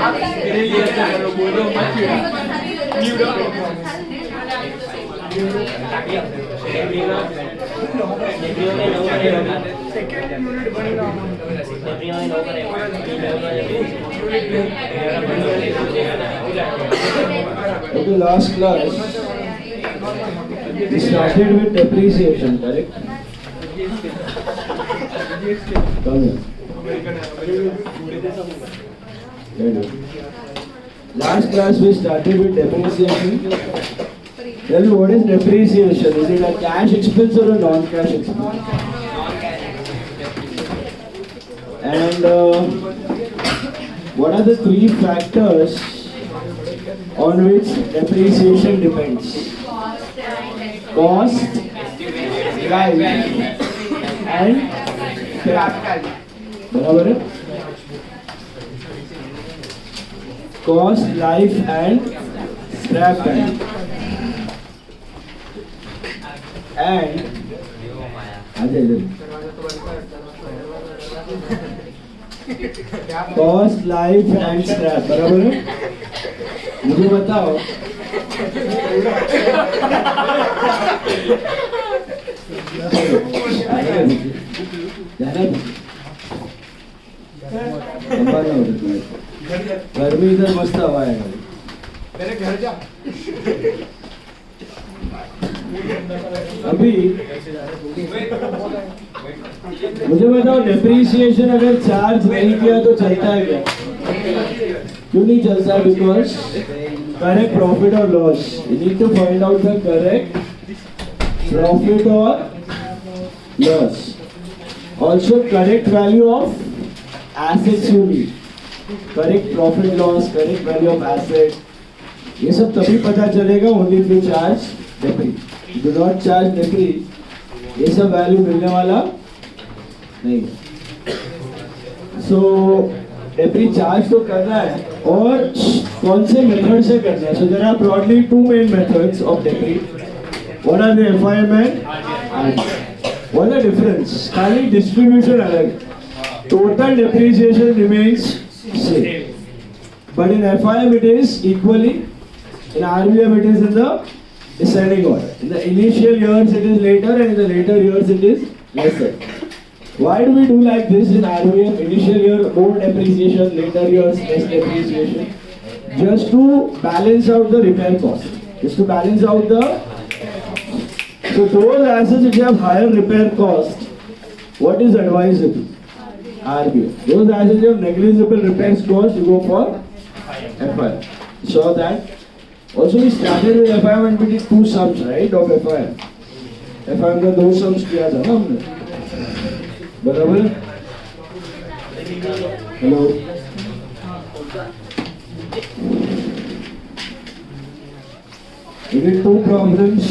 Okay, last class we started with depreciation, correct? Come here. Last class we started with depreciation. Tell me, what is depreciation? Is it a cash expense or a non-cash expense? And what are the three factors on which depreciation depends? Cost, life, and scrap. बराबर है? Cost, life, and scrap value. And cost, life, and scrap. बराबर है? मुझे बताओ घर में इधर मस्त हवा है मेरे घर जा अभी मुझे बताओ डेप्रीसिएशन अगर चार्ज नहीं किया तो चलता है क्या? क्यों नहीं चलता? बिकॉज करेक्ट प्रॉफिट और loss, you need to find out the correct profit और loss. Also correct value of assets you need. Correct profit loss, correct value of asset, ये सब तभी पता चलेगा only if you charge depre. Do not charge depre, ये सब value मिलने वाला नहीं. सो डेप्री चार्ज तो करना है और कौन से मेथड से करना है. So there are broadly two main methods of depre. What are the FIM and RBM. What is the difference? खाली डिस्ट्रीब्यूशन अलग, total depreciation remains same, but in FIM it is equally, in RBM it is in the descending order. In the initial years it is later and in the later years it is lesser. Why do we do like this in RBM? Initial year more depreciation, later years less depreciation, just to balance out the repair cost, just to balance out the, so those assets which have higher repair cost, what is advisable? RBM. Those assets have negligible repairs cost, you go for FIM. So that. Also we started with FIM and we did two sums, right, of FIM. FIM का दो sums किया था ना हमने. बराबर? Hello. We did two problems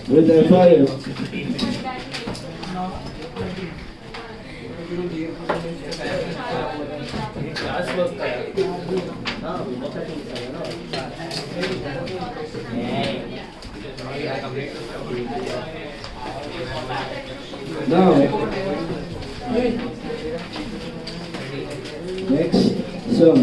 with FIM. Now, next sum.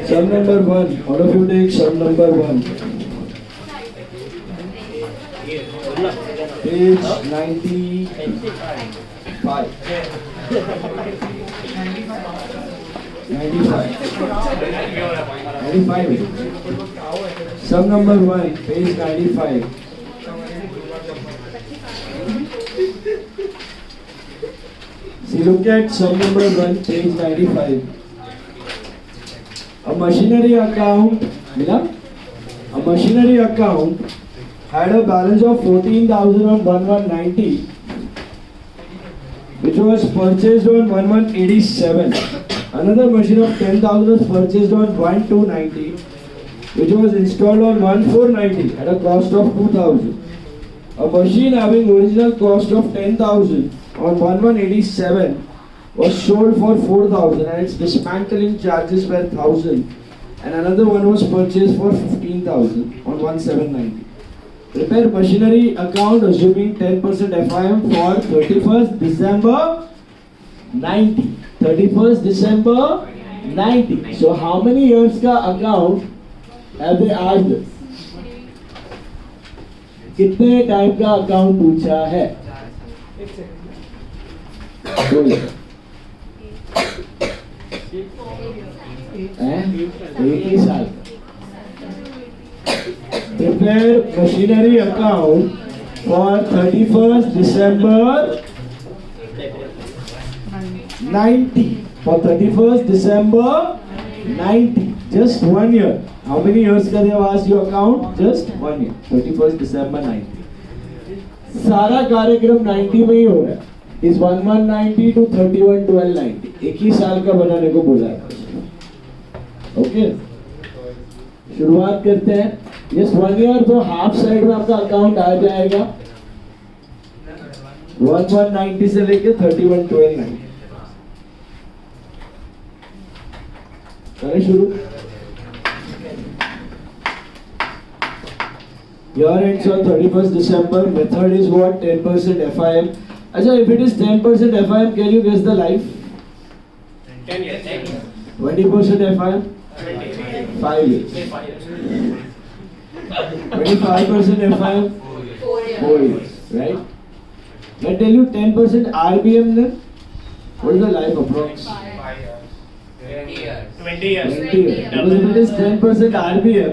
Sum number 1. All of you take sum number 1. Page 95. 95. Sum number 1, page 95. See, look at sum number 1, page 95. A machinery account, a machinery account had a balance of 14,000 on 1190, which was purchased on 1187. Another machine of 10,000 was purchased on 1290, which was installed on 1490 at a cost of 2,000. A machine having original cost of 10,000 on 1187 was sold for 4,000 and its dismantling charges were 1,000, and another one was purchased for 15,000 on 1790. Prepare machinery account assuming 10% FIM for 31st December 90. 31st December 90. So how many years का account have they asked us? कितने time का account पूछा है? एक ही साल का. Prepare machinery account for 31st December 90. For 31st December 90. Just 1 year. How many years का they have asked you account? Just 1 year. 31st December 90. सारा कार्यक्रम 90 में ही हो रहा है. Is 1190 to 31/12/90. एक ही साल का बनाने को बोला है. ओके, शुरुआत करते हैं. Just 1 year तो हाफ साइड में आपका अकाउंट आ जाएगा. 1190 से लेके 31/12/90. करें शुरू. Year ends on 31st December. Method is what? 10% FIM. Acha, if it is 10% FIM, can you guess the life? 10 years. 20% FIM? 5 years. 25% FIM? 4 years. Right? I tell you 10% RBM then? What is the life approx? 20 years. 20 years. 20 years. Because if it is 10% RBM,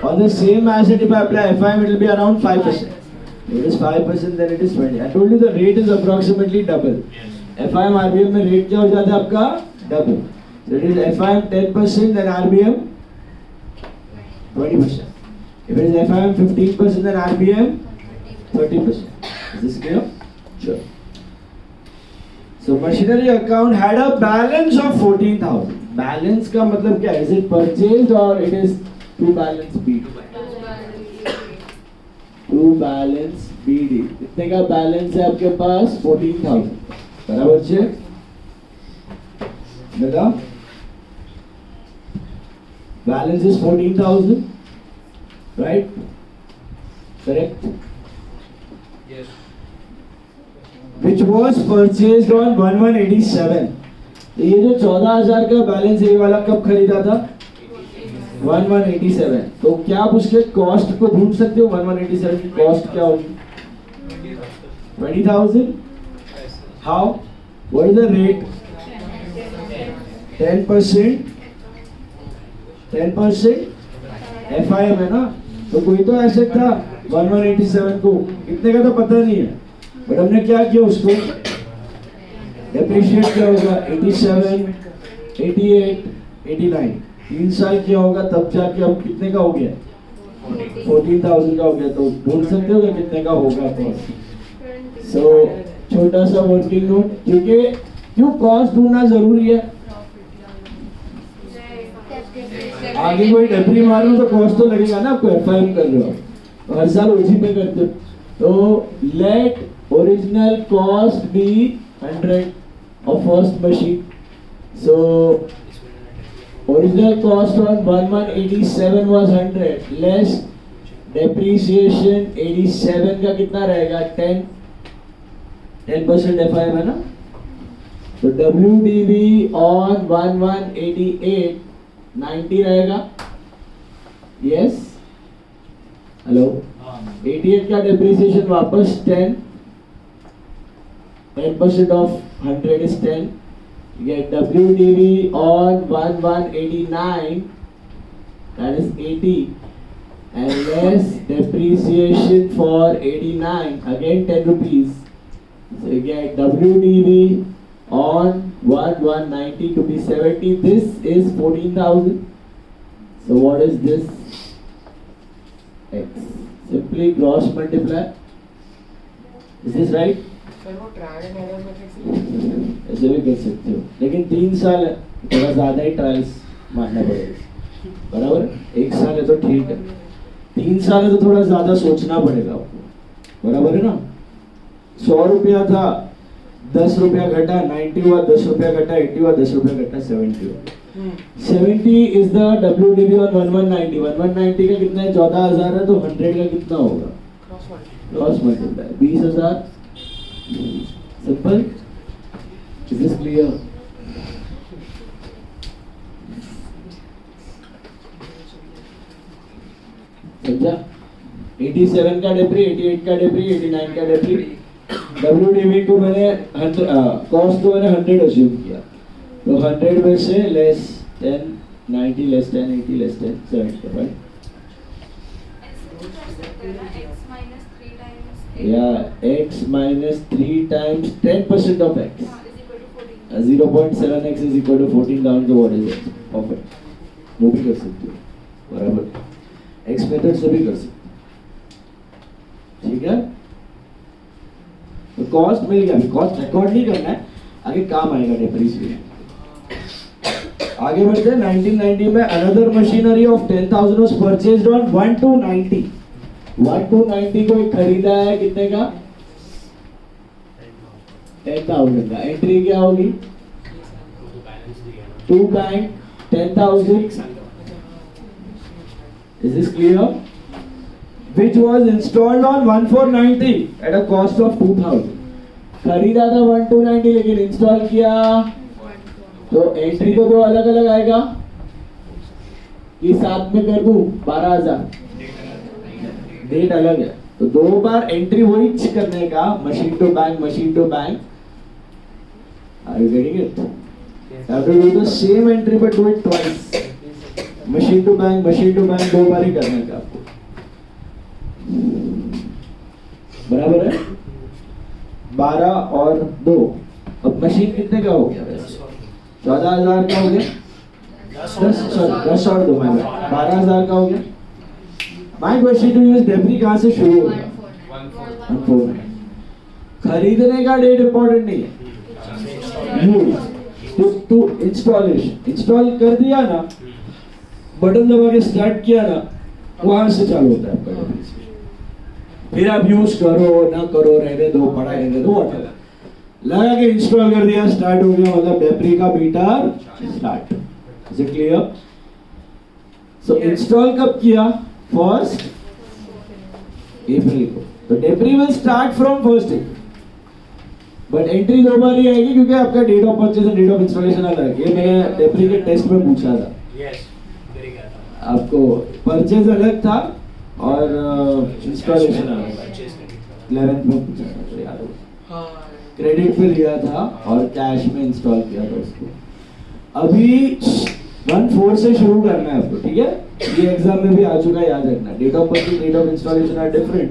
on the same asset, if I apply FIM, it will be around 5%. If it is 5%, then it is 20. I told you the rate is approximately double. FIM RBM में rate क्या हो जाता है आपका? Double. So it is FIM 10%, then RBM 20%. If it is FIM 15%, then RBM 30%. Is this clear? Sure. So machinery account had a balance of 14,000. Balance का मतलब क्या? Is it purchased or it is to balance BD? To balance BD. कितने का balance है आपके पास? 14,000. बराबर check. लगा? Balance is 14,000. Right? Correct? Yes. Which was purchased on 1187. तो ये जो 14,000 का बैलेंस है, ये वाला कब खरीदा था? 1187. तो क्या आप उसके कॉस्ट को ढूंढ सकते हो? 1187 की कॉस्ट क्या होगी? 20,000. How? What is the rate? 10%. 10% FIM है ना. तो कोई तो एसेट था 1187 को, कितने का तो पता नहीं है, बट हमने क्या किया, उसको डेप्रिशिएट किया होगा. 87, 88, 89 3 साल किया होगा, तब जाके अब कितने का हो गया? 14,000 का हो गया. तो ढूंढ सकते हो कितने का होगा कॉस्ट. सो छोटा सा वर्किंग नोट, क्योंकि क्यों कॉस्ट ढूंढना जरूरी है. आगे कोई डेप्री मार लो तो कॉस्ट तो लगेगा ना आपको. FIM कर रहे हो, हर साल ओजी पे करते हो. तो let original cost be 100 of first machine. So original cost on 1187 was 100 less depreciation 87 का कितना रहेगा? 10% FIM है ना. तो WDV on 1188 90 रहेगा. Yes. हेलो. 88 का depreciation वापस 10% of 100 is 10. You get WDV on 1189, that is 80, and less depreciation for 89, again 10 rupees. So you get WDV on 1190 to be 70. This is 14,000. So what is this? X. Simply gross multiply. Is this right? ऐसे भी कर सकते हो, लेकिन 3 साल है, थोड़ा ज्यादा ही ट्रायल्स मारना पड़ेगा. बराबर. 1 साल है तो ठीक है, 3 साल है तो थोड़ा ज्यादा सोचना पड़ेगा आपको. बराबर है ना? 100 रुपया था, 10 रुपया घटा, 90 हुआ, 10 रुपया घटा, 80 हुआ, 10 रुपया घटा, 70 हुआ। 70 इज द WDV ऑन 1190। 1190 का कितना है? 14,000 है, तो 100 का कितना होगा? Cross multiply 20,000। Simple. Is this clear? समझा? 87 का डेप्री, 88 का डेप्री, 89 का डेप्री। WDV को मैंने कॉस्ट को मैंने 100 अज्यूम किया, तो 100 में से लेस 10, 90 लेस 10, 80 लेस 10, 70, राइट? या x minus 3 times 10% of x, 0.7x is equal to 14 down to what is it? Perfect. वो भी कर सकते हो, बराबर। x मेथड से भी कर सकते हो, ठीक है? तो कॉस्ट मिल गया, कॉस्ट रिकॉर्ड नहीं करना है, आगे काम आएगा डेप्रिसिएशन। आगे बढ़ते हैं। 1990 में another machinery of 10,000 was purchased on 1 to 90 को एक खरीदा है, कितने का? 10,000 का। एंट्री क्या होगी? To bank 10,000। Is this clear? Which was installed on 1490 at a cost of 2,000. खरीदा था 1290 लेकिन इंस्टॉल किया तो एंट्री तो दो अलग अलग आएगा कि साथ में कर दूं 12,000। डेट अलग है तो दो बार एंट्री वही करने का, machine to bank, machine to bank. Are you getting it? Have to do the same entry but do it twice. Machine to bank दो बार ही करने का आपको, बराबर है? 12 और 2। अब मशीन कितने का हो गया? 14,000 का हो गया। 10 और 2 में 12,000 का हो गया। My question to you is depre कहां से शुरू होगा? 14। खरीदने का डेट इंपॉर्टेंट नहीं है, टू इंस्टॉलेशन। इंस्टॉल कर दिया ना, बटन दबा के स्टार्ट किया ना, वहां से चालू होता है आपका डेप्रिसिएशन। फिर आप यूज करो ना करो, रहने दो, पड़ा रहने दो, whatever। लगा के इंस्टॉल कर दिया, स्टार्ट हो गया, मतलब डेप्री का meter start. Is it clear? So install कब किया? 1 अप्रैल को। तो depre will start from 1 April, but entry दो बार ही आएगी क्योंकि आपका डेट ऑफ परचेज और डेट ऑफ इंस्टॉलेशन अलग है। ये मैंने डेप्री के टेस्ट में पूछा था। आपको परचेज अलग था और इंस्टॉलेशन अलग था। 11th में पूछा था, तो याद होगा। क्रेडिट पे लिया था और कैश में इंस्टॉल किया था उसको। अभी 1/4 से शुरू करना है आपको, ठीक है? ये एग्जाम में भी आ चुका है, याद रखना। Date of purchase, date of installation are different.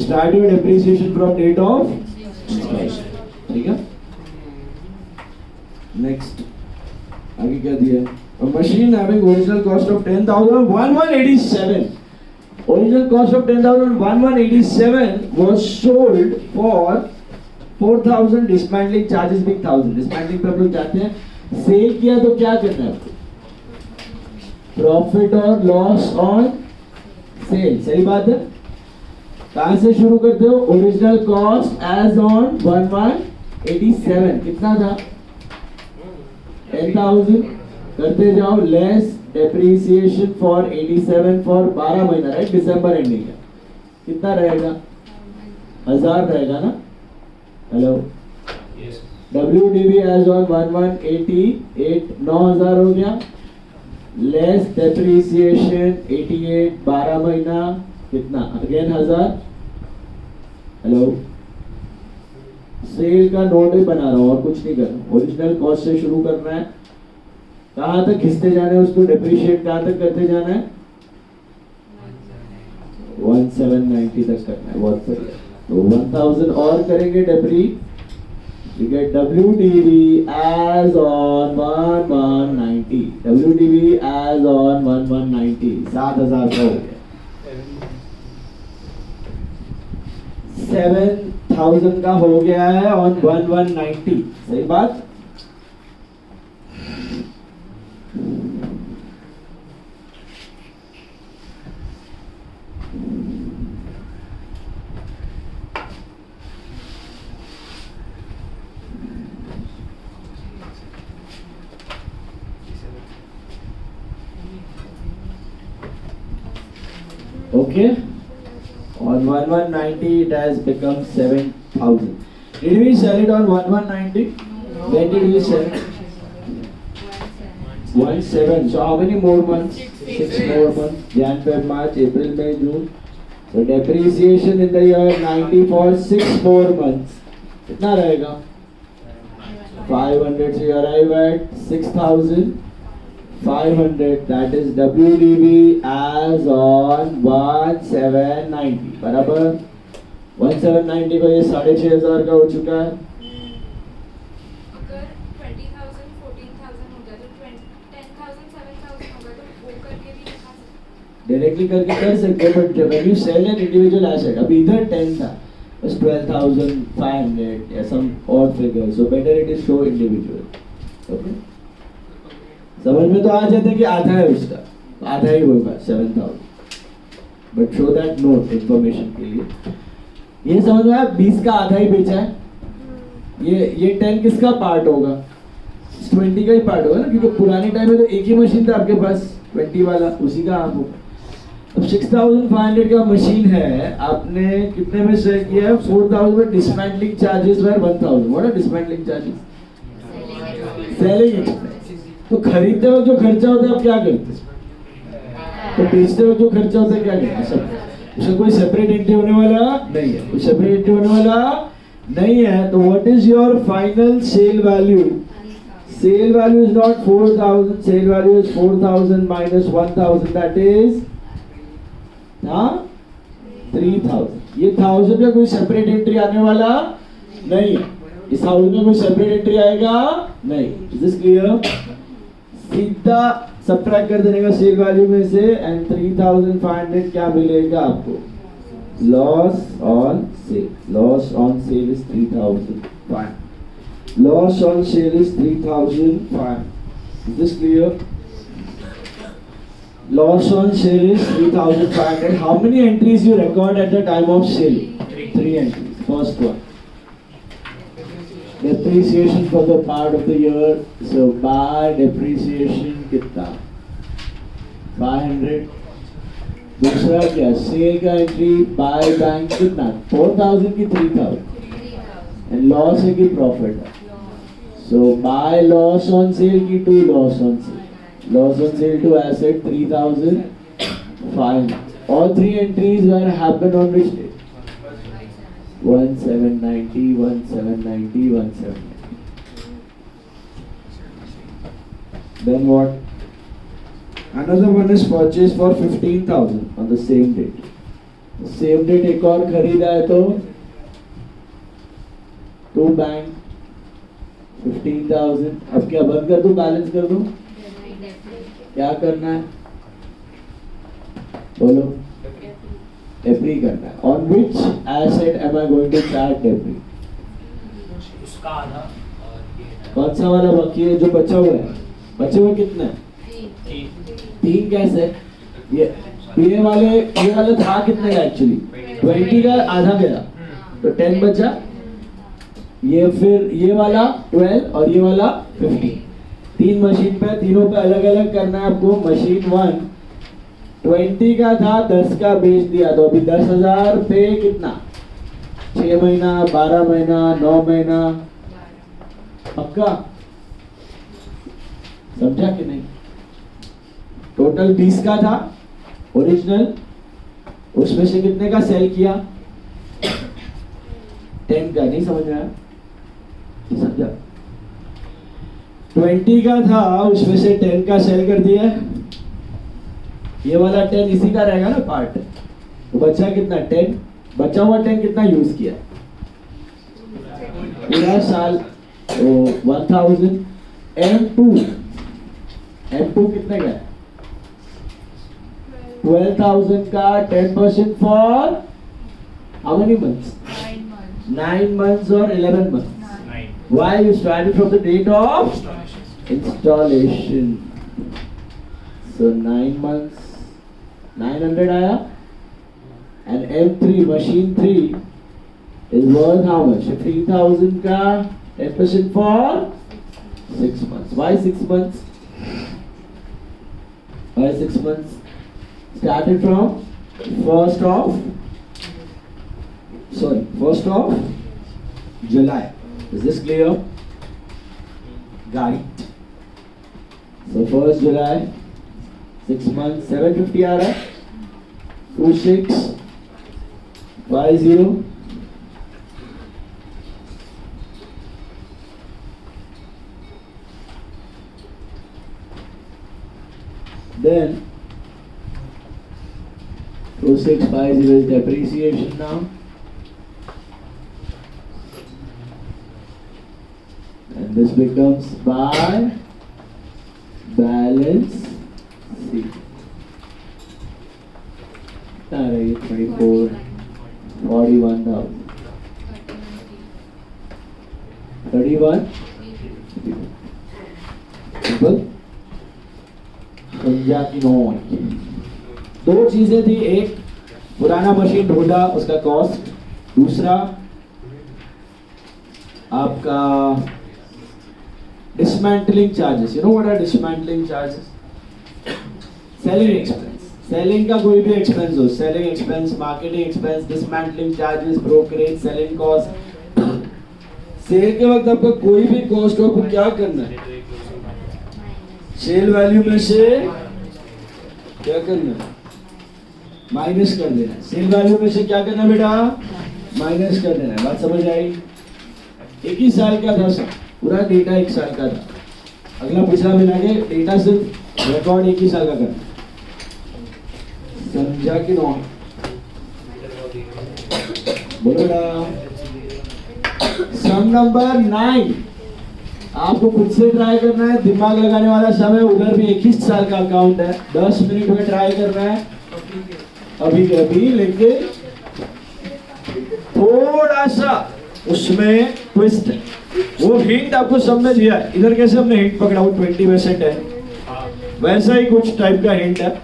Start your depreciation from date of installation, ठीक है? नेक्स्ट आगे क्या दिया है? A machine having original cost of 10,000, 1187. Original cost of 10,000, 1187 was sold for 4,000. Dismantling charges भी 1,000. Dismantling पे आप लोग जाते हैं, सेल किया तो क्या करना है आपको? प्रॉफिट और लॉस ऑन सेल, सही बात है? कहां से शुरू करते हो? ओरिजिनल कॉस्ट एज ऑन 1187 कितना था? 10,000। करते जाओ, लेस डेप्रिसिएशन फॉर 87 फॉर 12 महीना, राइट? दिसंबर एंडिंग है, कितना रहेगा? 1,000 रहेगा ना? हेलो, WDV एज ऑन 1188 9,000 हो गया, लेस डेप्रिसिएशन 88 12 महीना कितना? अगेन 1,000। हेलो, सेल का नोट ही बना रहा हूं और कुछ नहीं कर रहा। ओरिजिनल कॉस्ट से शुरू करना है, कहां तक खिंचते जाना है उसको, डेप्रिशिएट कहां तक करते जाना है? 1790 तक करना है। बहुत बढ़िया। तो 1,000 और करेंगे डेप्री, you get WDV as on 1190, WDV as on 1190 7,000 का हो गया। 7,000 का हो गया है on 1190, सही बात? Okay. On 1190 it has become 7,000. Did we sell it on 1190? When did we sell it? 17. So how many more months? 6 more months. Jan, Feb, March, April, May, June. So depreciation in the year 90 for 6 more months. कितना रहेगा? 500. So you arrive at 6,500. That is WDV as on 1790. बराबर? 1790 को ये 6,500 का हो चुका है. अगर 20,000 14,000 हो गया तो 10,000 7,000 होगा तो वो करके भी दिखा सकते डायरेक्टली करके कर सकते हैं, but when you sell an individual asset, अभी इधर 10 था, बस 12,500 या some odd figure, so better it is show individual. Okay, समझ में तो आ जाता है कि आधा है उसका, आधा ही होगा 7,000, but show that note information के लिए. ये समझ में आया, 20 का आधा ही बेचा है. ये 10 किसका पार्ट होगा? 20 का ही पार्ट होगा ना, क्योंकि पुराने टाइम में तो एक ही मशीन था आपके पास 20 वाला, उसी का आप होगा. अब 6,500 का मशीन है, आपने कितने में सेल किया है? 4,000 में. Dismantling charges were 1,000. What are dismantling charges? Selling expense. तो खरीदते वक्त जो खर्चा होता है आप क्या करते हैं? तो बेचते वक्त जो खर्चा होता है क्या करते हैं? सब. उसका कोई सेपरेट एंट्री होने वाला नहीं है, कोई सेपरेट एंट्री होने वाला नहीं है. तो what is your final sale value? Sale value is not 4,000. Sale value is 4,000 minus 1,000. That is 3,000. ये 1,000 का कोई सेपरेट एंट्री आने वाला नहीं है. इस 1,000 का कोई सेपरेट एंट्री आएगा नहीं. Is this clear? सीधा सब्ट्रैक्ट कर देने का सेल वैल्यू में से, एंड 3,500 क्या मिलेगा आपको? Loss on sale. Loss on sale is 3,500. Loss on sale is 3,500. Is this clear? Loss on sale is 3,500. How many entries you record at the time of sale? 3 entries. First one. Depreciation for the part of the year. So buy depreciation कितना? 500. दूसरा क्या? Sale का entry buy bank कितना? 4,000 की 3,000. And loss है कि profit है? So buy loss on sale की 2 loss on sale. Loss on sale to asset 3,500. All 3 entries were happen on which date? 1790, 1790, 1790. Then what? Another one is purchased for 15,000 on the same date. The same date एक और खरीदा है तो 2 bank 15,000. अब क्या बंद कर दूं, बैलेंस कर दूं? क्या करना है बोलो? डेप्री करना है. On which asset am I going to charge depre? उसका आधा और ये कौन सा वाला बाकी है जो बचा हुआ है? बचे हुए कितने हैं? 3. कैसे? ये वाला था कितने का एक्चुअली? 20 का आधा गया तो 10 बचा. ये फिर ये वाला 12 और ये वाला 15. 3 मशीन पे, तीनों पे अलग अलग करना है आपको. मशीन 1 20 का था, 10 का बेच दिया, तो अभी 10,000 पे कितना? 6 महीना, 12 महीना, 9 महीना. पक्का समझा कि नहीं? टोटल 20 का था ओरिजिनल, उसमें से कितने का सेल किया? 10 का. नहीं समझ में आया? समझा? 20 का था, उसमें से 10 का सेल कर दिया. ये वाला 10 इसी का रहेगा ना पार्ट. तो बचा कितना? 10. बचा हुआ 10 कितना यूज किया पूरा साल? तो 1,000. M2 कितने का? 12,000 का 10% for how many months? 9 months or 11 months? 9. Why? You started from the date of installation. So 9 months, 900 आया. And M3 machine 3 is worth how much? 15,000 का 10% for 6 months. Why 6 months? Why 6 months? Started from 1st of July. Is this clear? Got it. So 1st July, 6 months, 750 आ रहा है, 2650. Then 2650 is depreciation now. And this becomes by balance sheet. 24, 41,000. 31. Simple. समझा कि नहीं? दो चीजें थी, एक पुराना मशीन ढूंढा उसका कॉस्ट, दूसरा आपका dismantling charges. You know what are dismantling charges? Selling expense. Selling का कोई भी expense हो, selling expense, marketing expense, dismantling charges, brokerage, selling cost. Sale के वक्त आपका कोई भी कॉस्ट हो, आपको क्या करना है? सेल वैल्यू में से क्या करना है? माइनस कर देना है। सेल वैल्यू में से क्या करना है बेटा? माइनस कर देना है। बात समझ आई? एक ही साल का था सब, पूरा डेटा एक साल का था, अगला पिछला मिला के डेटा सिर्फ रिकॉर्ड एक ही साल का करना। समझा कि नहीं? बोलो ना। सम नंबर 9 आपको खुद से ट्राई करना है, दिमाग लगाने वाला समय, उधर भी 21 साल का अकाउंट है, 10 मिनट में ट्राई करना है। अभी अभी लेके थोड़ा सा उसमें ट्विस्ट है, वो हिंट आपको सब में दिया है। इधर कैसे हमने हिंट पकड़ा, वो 20% है, वैसा ही कुछ टाइप का हिंट है।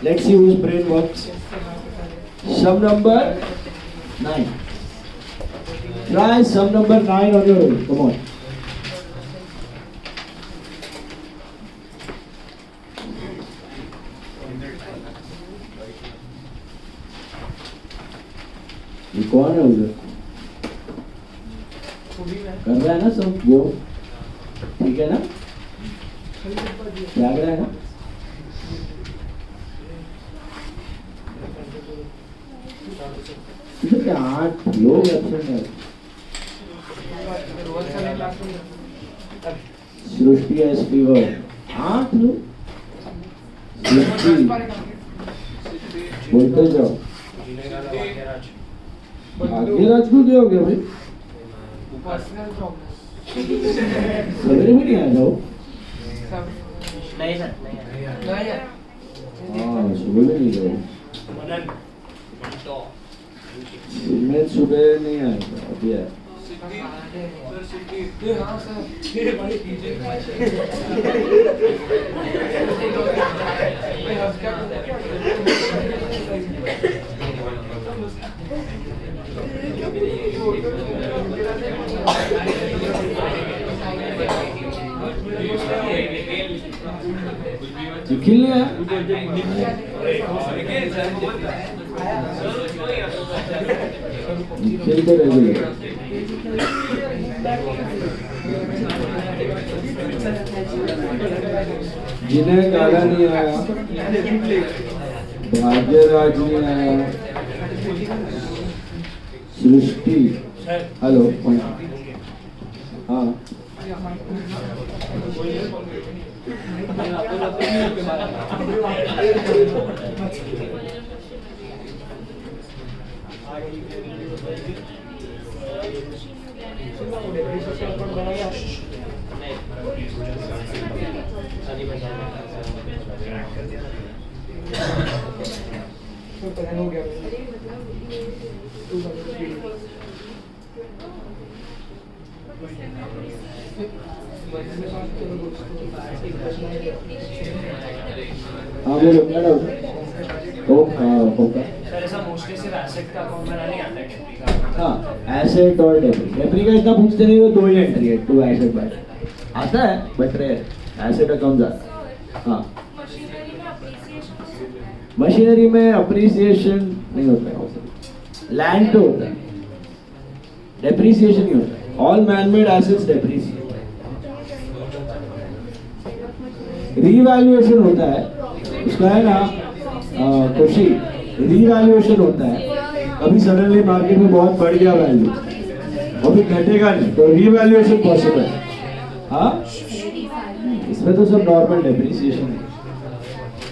Let's see whose brain works. Some number 9, try some number 9 on your own, come on. ये कौन है उधर? कर रहा है ना सब वो? ठीक है ना? जाग रहा है ना? इधर क्या 8 लोग एब्सेंट हैं? सृष्टि एस फीवर 8 लोग। सृष्टि बोलते जाओ। भाग्यराज को क्या हो गया भाई? सवेरे भी नहीं आया था वो? नहीं सर, नहीं आया। हाँ सुबह भी नहीं गया। मैं सुबह नहीं आया था, अभी आया। निखिल ने आया? निखिल तो रेगुलर। जिन्हें गाना नहीं आया, भाग्यराज नहीं आया, सृष्टि, हेलो, हाँ हाँ बोलो क्या डाउट? सर ऐसा मोस्टली सिर्फ एसेट का अकाउंट बनाना नहीं आता है, डेप्री का। हाँ एसेट और डेप्री। डेप्री का इतना पूछते नहीं, वो 2 ही एंट्री है, 2 एसेट बाय आता है बट रेयर। एसेट अकाउंट जाता है। हाँ मशीनरी में अप्रिसिएशन होता है। मशीनरी में अप्रिसिएशन नहीं होता है, लैंड तो होता है, डेप्रिसिएशन नहीं होता है। All man made assets depreciate, revaluation होता है, उसका है ना खुशी, रीवैल्यूएशन होता है। अभी सडनली मार्केट में बहुत बढ़ गया वैल्यू, अभी घटेगा नहीं, तो रीवैल्यूएशन पॉसिबल है। हाँ, इसमें तो सब नॉर्मल डेप्रिसिएशन है।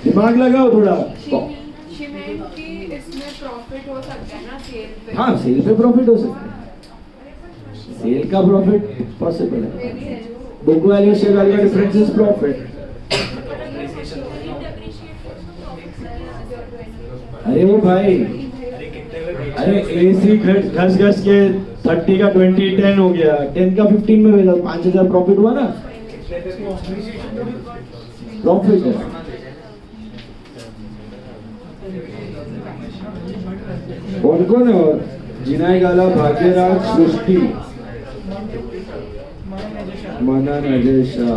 दिमाग लगाओ थोड़ा। सीमेंट की इसमें प्रॉफिट हो सकता है ना सेल पे? हाँ, सेल पे प्रॉफिट हो सकता है, सेल का प्रॉफिट पॉसिबल है। बुक वैल्यू से वैल्यू का डिफरेंस इज प्रॉफिट। अरे वो भाई, अरे एसी घस घस के 30 का 20 10 हो गया, 10 का 15 में भेजा, 5000 प्रॉफिट हुआ ना, प्रॉफिट है। कौन कौन है? और जिनाई गाला, भाग्यराज, सृष्टि, मना, नजेशा,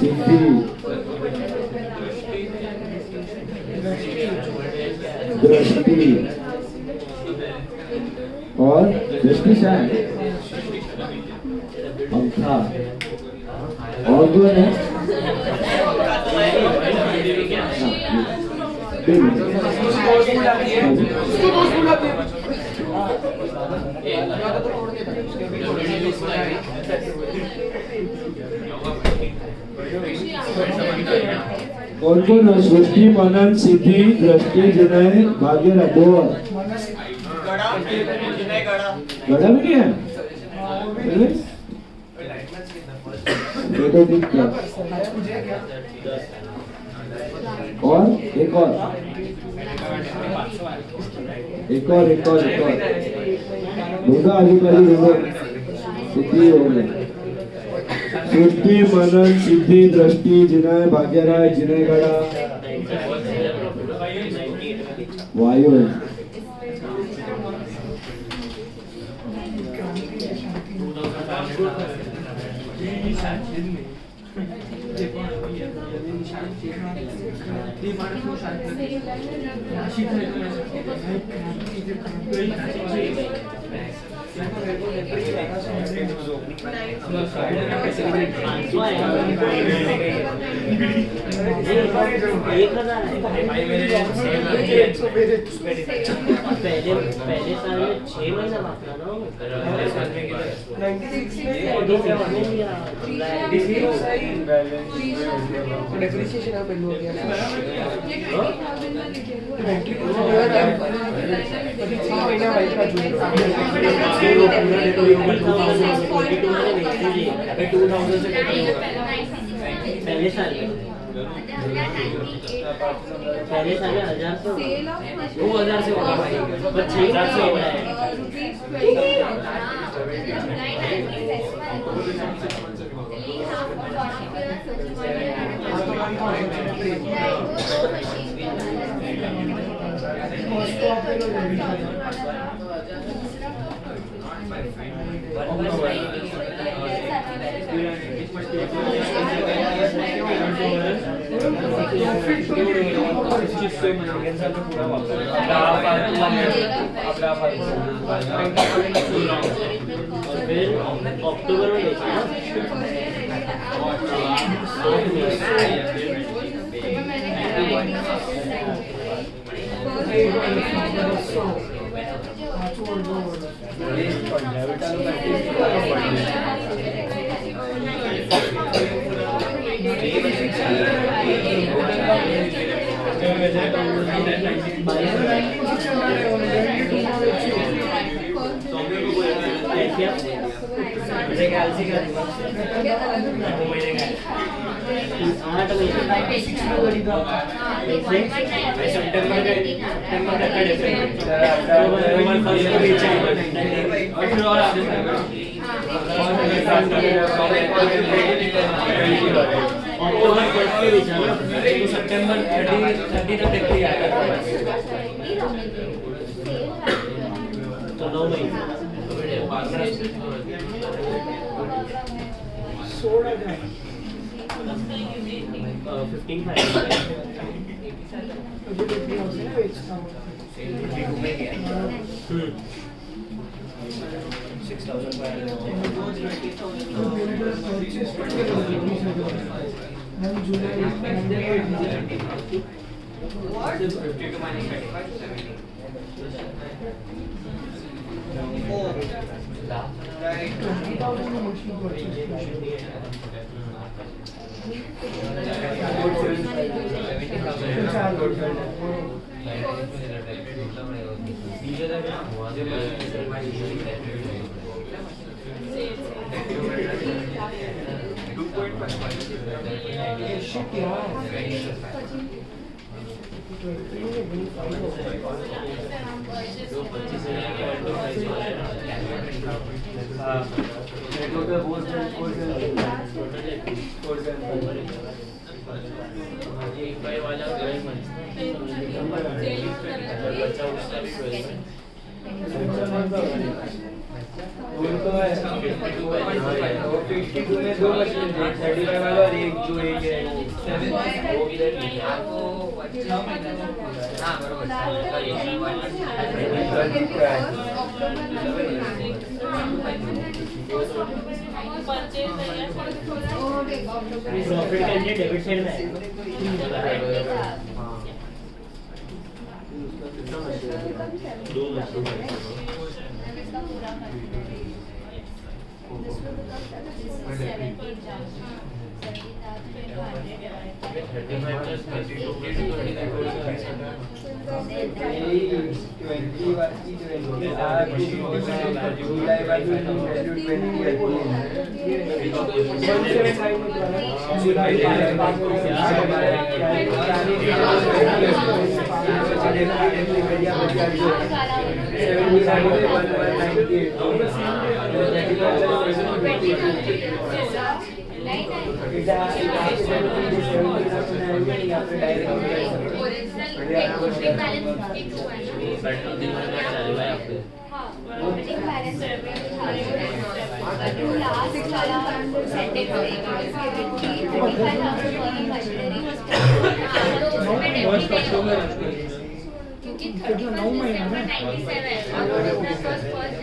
सिद्धि, दृष्टि और दृष्टि शायद पंखा। और कौन है? कौन कौन है? सृष्टि, मनन, सिद्धि, दृष्टि, जिनय, भाग्यराज। दो गड़ा भी नहीं है, तो ठीक है। और एक और दूसरा आगे पहले देखो, सिद्धि हो गई। सृष्टि, मनन, सिद्धि, दृष्टि, जिनय, भाग्यराज, जिनय गड़ा, वायु है। पहले साल में 6 महीना बांटा ना, डेप्रिसिएशन आप हो गया ना, पहले साल में 1000 से 2000 से होगा भाई, पर 6000 से हो रहा है। अक्टूबर में सितंबर 30 तक देखते आएगा तो 9 महीने प्रॉफिट के लिए डेबिट साइड में क्योंकि 97 और फर्स्ट जान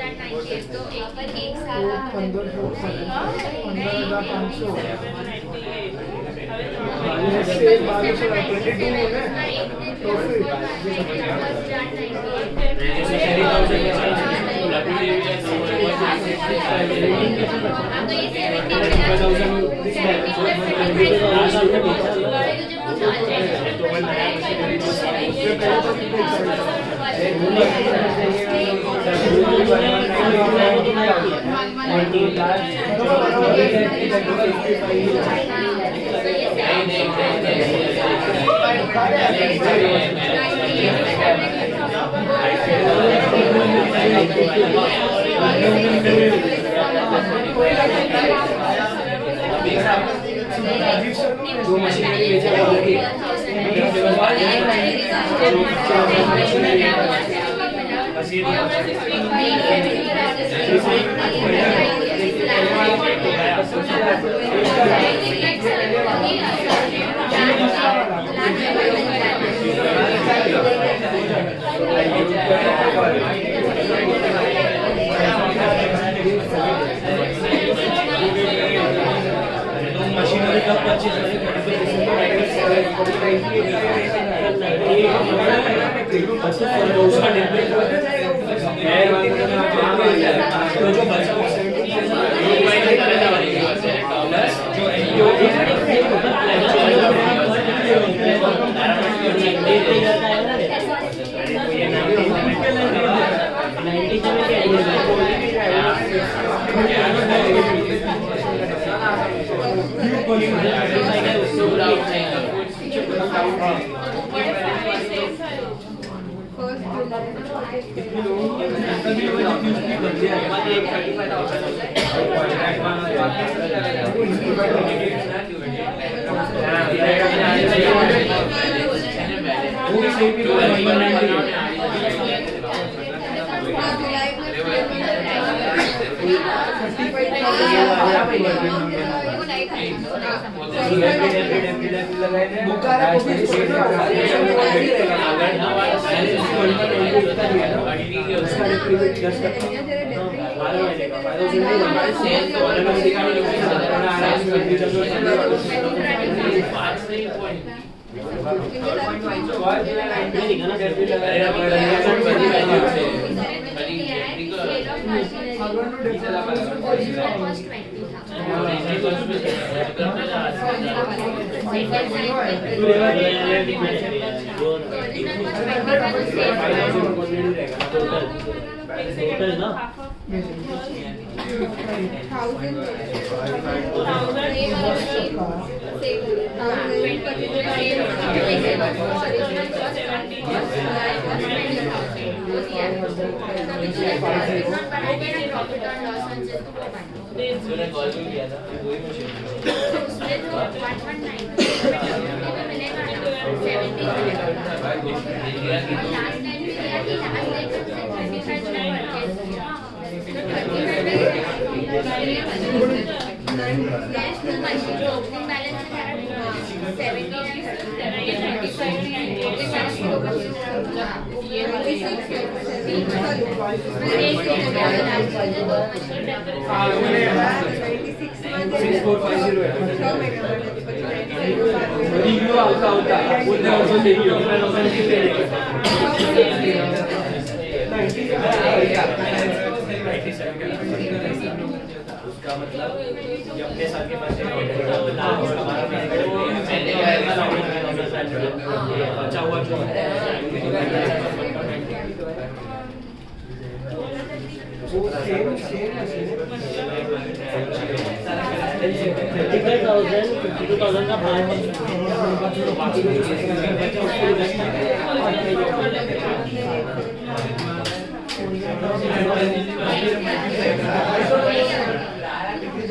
98 तो एक साल 95 बुखारा को भी छोड़ दो। उसका डिप्रीमेंट 10%। उसका मतलब ये अपने साल के पास अच्छा हुआ क्यों $52,000 का भाड़ा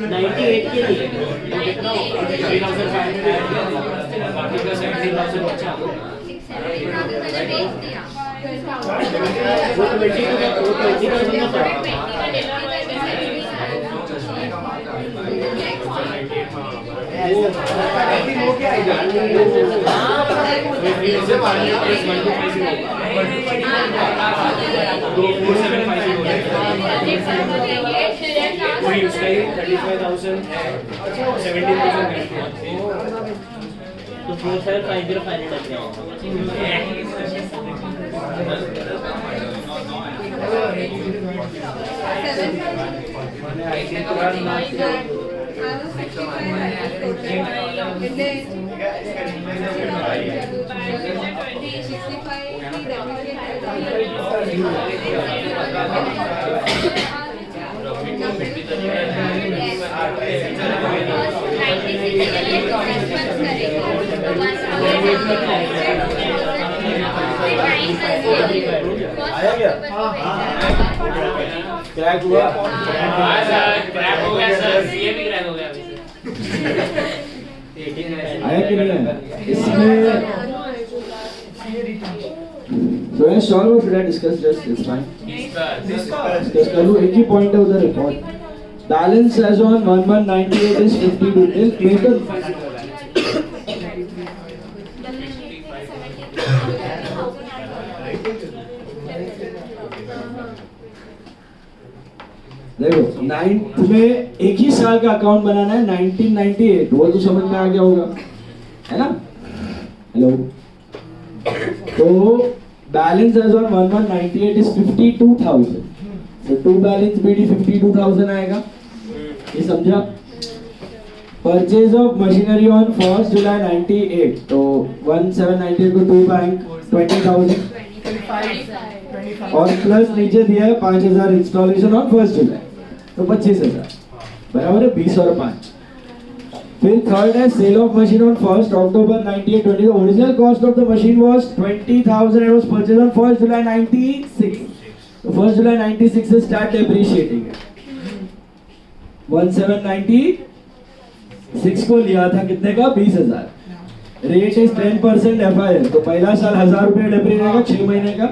$98 के लिए कितना होगा? 3,500 बाकी का 17,000 बचा। वो 20,000 का तो क्रैक हुआ क्रैक हो गया सर, ये भी क्रैक हो गया आया कि नहीं आया इसमें so I solve or should I discuss just it's fine discuss करूँ एक ही point है उधर report balance as on 1198 is 50 detail make a देखो 9th में एक ही साल का अकाउंट बनाना है 1998 वो तो समझ में आ गया होगा है ना हेलो तो बैलेंस एज ऑन 1198 इज 52,000 तो टू बैलेंस बीडी 52,000 आएगा ये समझा purchase of machinery on 1st July 98 तो 1798 को टू बैंक 20,000 और प्लस नीचे दिया है 5,000 इंस्टॉलेशन ऑन 1st July तो 25,000 बराबर है 20 और 5 फिर थर्ड है sale of machine on 1st October 9820 original cost of the machine was 20,000 and was purchased on 1st July 96 तो 1st July 96 से स्टार्ट डेप्रिशिएटिंग है 1796 को लिया था कितने का 20,000 रेट इज 10% FIR तो पहला साल 1,000 रुपया डेप्री रहेगा 6 महीने का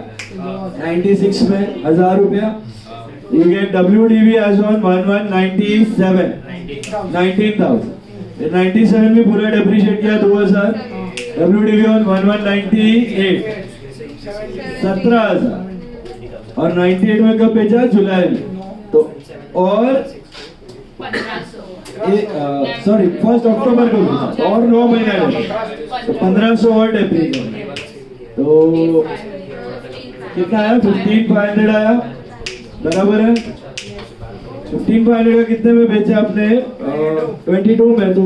96 में 1,000 रुपया you get WDV as on 1197 19,000 ये 97 में पूरा डेप्रिशिएट किया 2000, WDV ऑन 1198 17,000 और 98 में कब बेचा? जुलाई में। तो और 1500 सॉरी 1 अक्टूबर को बेचा और 9 महीने में तो 1500 और डेप्रिशिएट तो कितना आया? 15,500 आया, बराबर है। 15,500 का कितने में बेचा आपने? 22 में, तो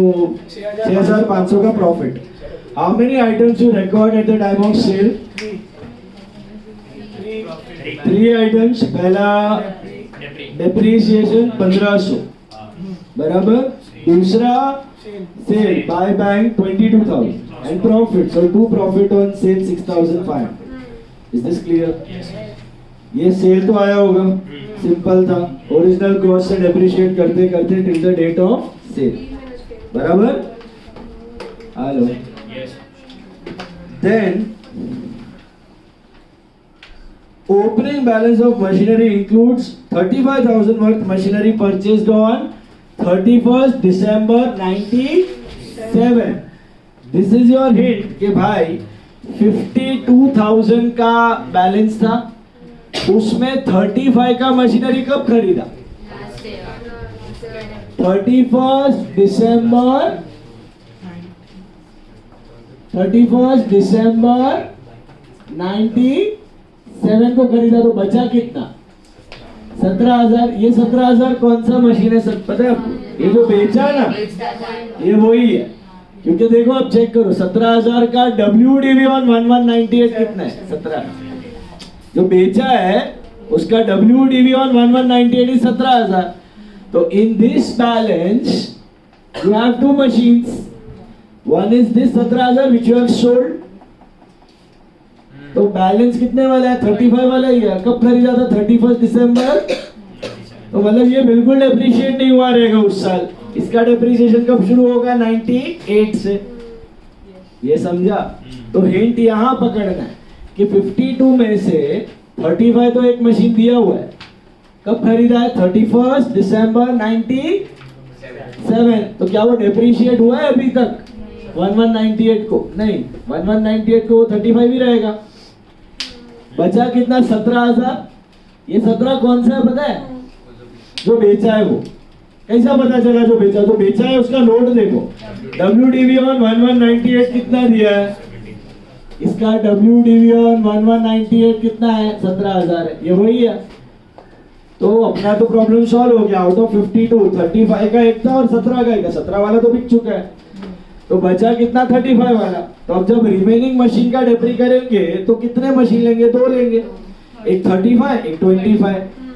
6,500 का profit. How many items you record at the time of sale? 3 items. पहला डेप्रिसिएशन 1500, बराबर। दूसरा sale by bank 22,000 and profit, so to profit on sale 6,500। Is this clear? ये सेल तो आया होगा, सिंपल था। ओरिजिनल कॉस्ट से डेप्रिशिएट करते करते till the date of sale, बराबर। Hello, then opening balance of machinery includes 35,000 worth machinery purchased on 31st December 97. This is your hint कि भाई 52,000 का बैलेंस था, उसमें 35 का मशीनरी कब खरीदा? 31st December 97 को खरीदा, तो बचा कितना? 17,000। ये 17,000 कौन सा मशीन है? सब पता है आपको? ये जो बेचा ना, ये वही है। क्योंकि देखो आप चेक करो, 17,000 का WDV ऑन 1198 कितना है? 17। जो बेचा है उसका WDV ऑन 1198 इज 17,000। तो in this balance you have 2 machines. One is this 17,000 which you have sold. तो बैलेंस कितने वाला है? 35 वाला ही है। कब खरीदा था? 31 दिसंबर। तो मतलब ये बिल्कुल डेप्रिशिएट नहीं हुआ रहेगा उस साल। इसका डेप्रिसिएशन कब शुरू होगा? 98 से। ये समझा? तो हिंट यहाँ पकड़ना है कि 52 में से 35 तो एक मशीन दिया हुआ है। कब खरीदा है? 31 दिसंबर 97। तो क्या वो डेप्रिशिएट हुआ है अभी तक 1198 को? नहीं, 1198 को 35 ही रहेगा। बचा कितना? 17,000। ये 17 कौन सा है पता है? जो बेचा है वो। कैसा पता चला जो बेचा? जो बेचा है उसका नोट देखो। WDV ऑन 1198 कितना दिया है? इसका WDV ऑन 1198 कितना है? 17,000 है। ये वही है। तो अपना तो प्रॉब्लम सॉल्व हो गया। आउट ऑफ 52 35 का एक था और 17 का एक था। 17 वाला तो बिक चुका है। तो बचा कितना? 35 वाला। तो अब जब रिमेनिंग मशीन का डेप्री करेंगे तो कितने मशीन लेंगे? 2 लेंगे, एक 35 एक 25।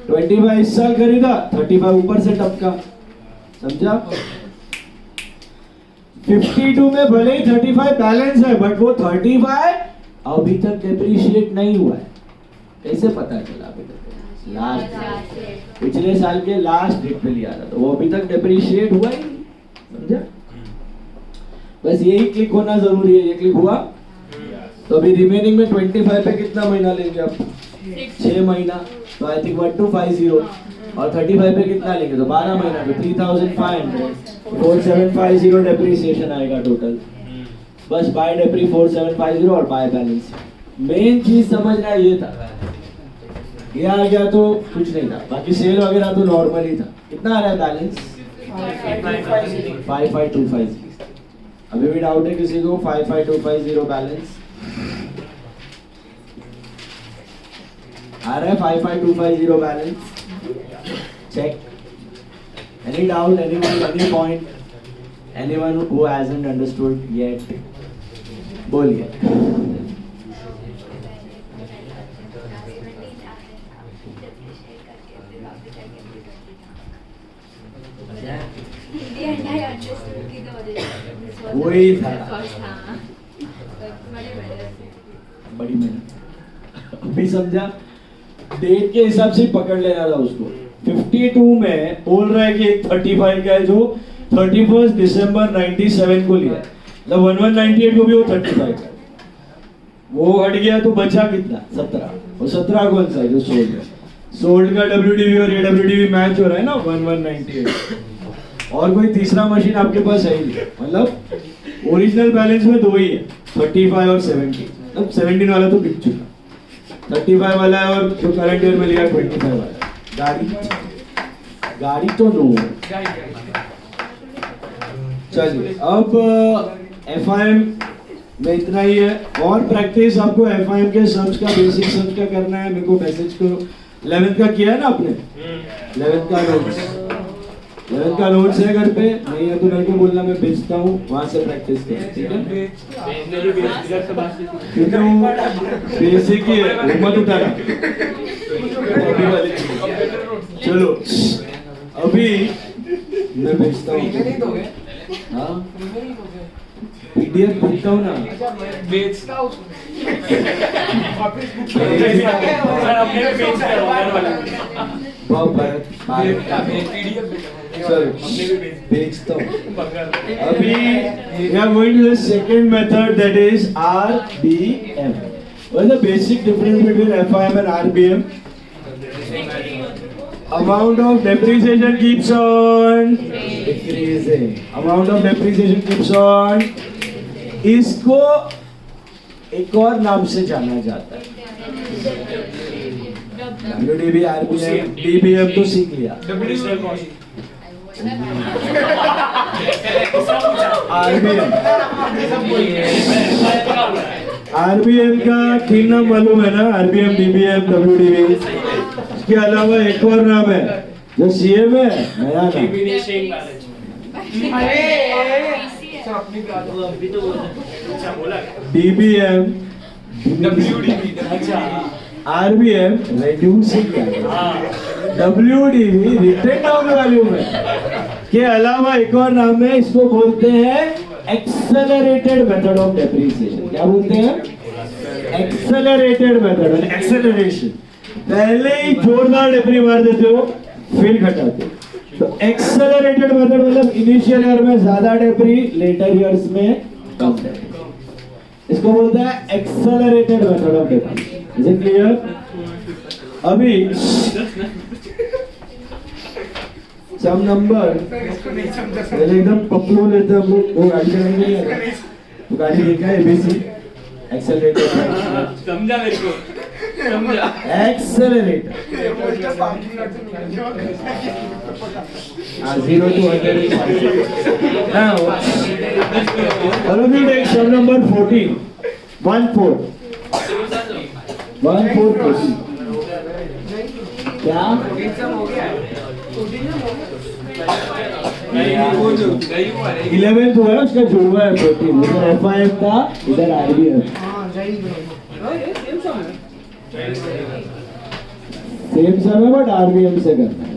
25 इस साल खरीदा, 35 ऊपर से टपका। समझा? 52 में भले ही 35 बैलेंस है, बट वो 35 अभी तक डेप्रीशिएट नहीं हुआ है। कैसे पता चला? अभी तक लास्ट पिछले साल के लास्ट डेट पे लिया था, तो वो अभी तक डेप्रीशिएट हुआ ही नहीं। समझा? बस यही क्लिक होना जरूरी है। ये क्लिक हुआ तो अभी रिमेनिंग में 25 पे कितना महीना लेंगे आप? 6 महीना। तो आई थिंक 1250 और 35 पे कितना लेंगे? तो 12 महीना पे 3,500 4750 डेप्रिसिएशन आएगा टोटल। बस बाय डेप्री 4750 और बाय बैलेंस। मेन चीज समझना ये था। ये आ गया तो कुछ नहीं था, बाकी सेल वगैरह तो नॉर्मल ही था। कितना आ रहा है बैलेंस? 55,250। अभी भी डाउट है किसी को? 55,250 बैलेंस आ रहा है? 55,250 balance. Check. Any doubt? Anyone? Any point? Anyone who hasn't understood yet? बोलिए। वही था, बड़ी मेहनत। अभी समझा? डेट के हिसाब से पकड़ लेना था उसको। 52 में बोल रहा है कि 35 का है जो 31 दिसंबर 97 को लिया, मतलब 1198 को भी वो 35 का। वो हट गया तो बचा कितना? 17। और 17 कौन सा है? जो सोल्ड है। सोल्ड का WDV और AWDV मैच हो रहा है ना 1198। और कोई तीसरा मशीन आपके पास है ही नहीं, मतलब ओरिजिनल बैलेंस में दो ही है, 35 और 70, मतलब 17 वाला तो बिक चुका, 35 वाला है और जो करंट ईयर में लिया 25 वाला है। गाड़ी तो नो है। चलिए अब FIM में इतना ही है, और प्रैक्टिस आपको FIM के सम्स का, बेसिक सम्स का करना है। मेरे को मैसेज करो। 11th का किया है ना आपने? 11th का नोट्स, 11th का नोट्स है घर पे? नहीं है तो मेरे को बोलना, मैं भेजता हूँ, वहाँ से प्रैक्टिस करो, ठीक है? क्योंकि बेसिक ही है, हिम्मत उठाना। अभी वाली चीज़। चलो अभी मैं भेजता हूँ। हाँ PDF भेजता हूँ ना, बेचता हूँ भेजता हूँ अभी। we are going to the second method, that is RBM. What is the basic difference between FIM and RBM? Amount of depreciation keeps on decreasing. Amount of depreciation keeps on. इसको एक और नाम से जाना जाता है, WDB, RBM, DBM तो सीख लिया। RBM का 3 नाम मालूम है ना? RBM, DBM, WDB। इसके अलावा एक और नाम है जो CM है, नया नाम DBM, RBM reducing WDB return down value में के अलावा एक और नाम है, इसको बोलते हैं एक्सेलरेटेड मेथड ऑफ डेप्रिसिएशन। क्या बोलते हैं? Accelerated method, acceleration. पहले ही जोरदार डेप्री मार देते हो, फिर घटाते हो। तो एक्सेलरेटेड मेथड मतलब इनिशियल ईयर में ज्यादा डेप्री, लेटर ईयर्स में कम डेप्री। इसको बोलते हैं accelerated method of depre. Is it clear? अभी सम नंबर एकदम पपलू लेते हम लोग, वो गाड़ी चलाएंगे तो गाड़ी देखा है ABC एक्सेलरेटेड, समझा मेरे को, समझा। Accelerator 0 to 100 now all of you take sum number 14 1 4 14 क्या 11th हुआ है, उसका जुड़वा है 14, इधर FIM था, इधर RBM। सेम सम है बट RBM से करना है।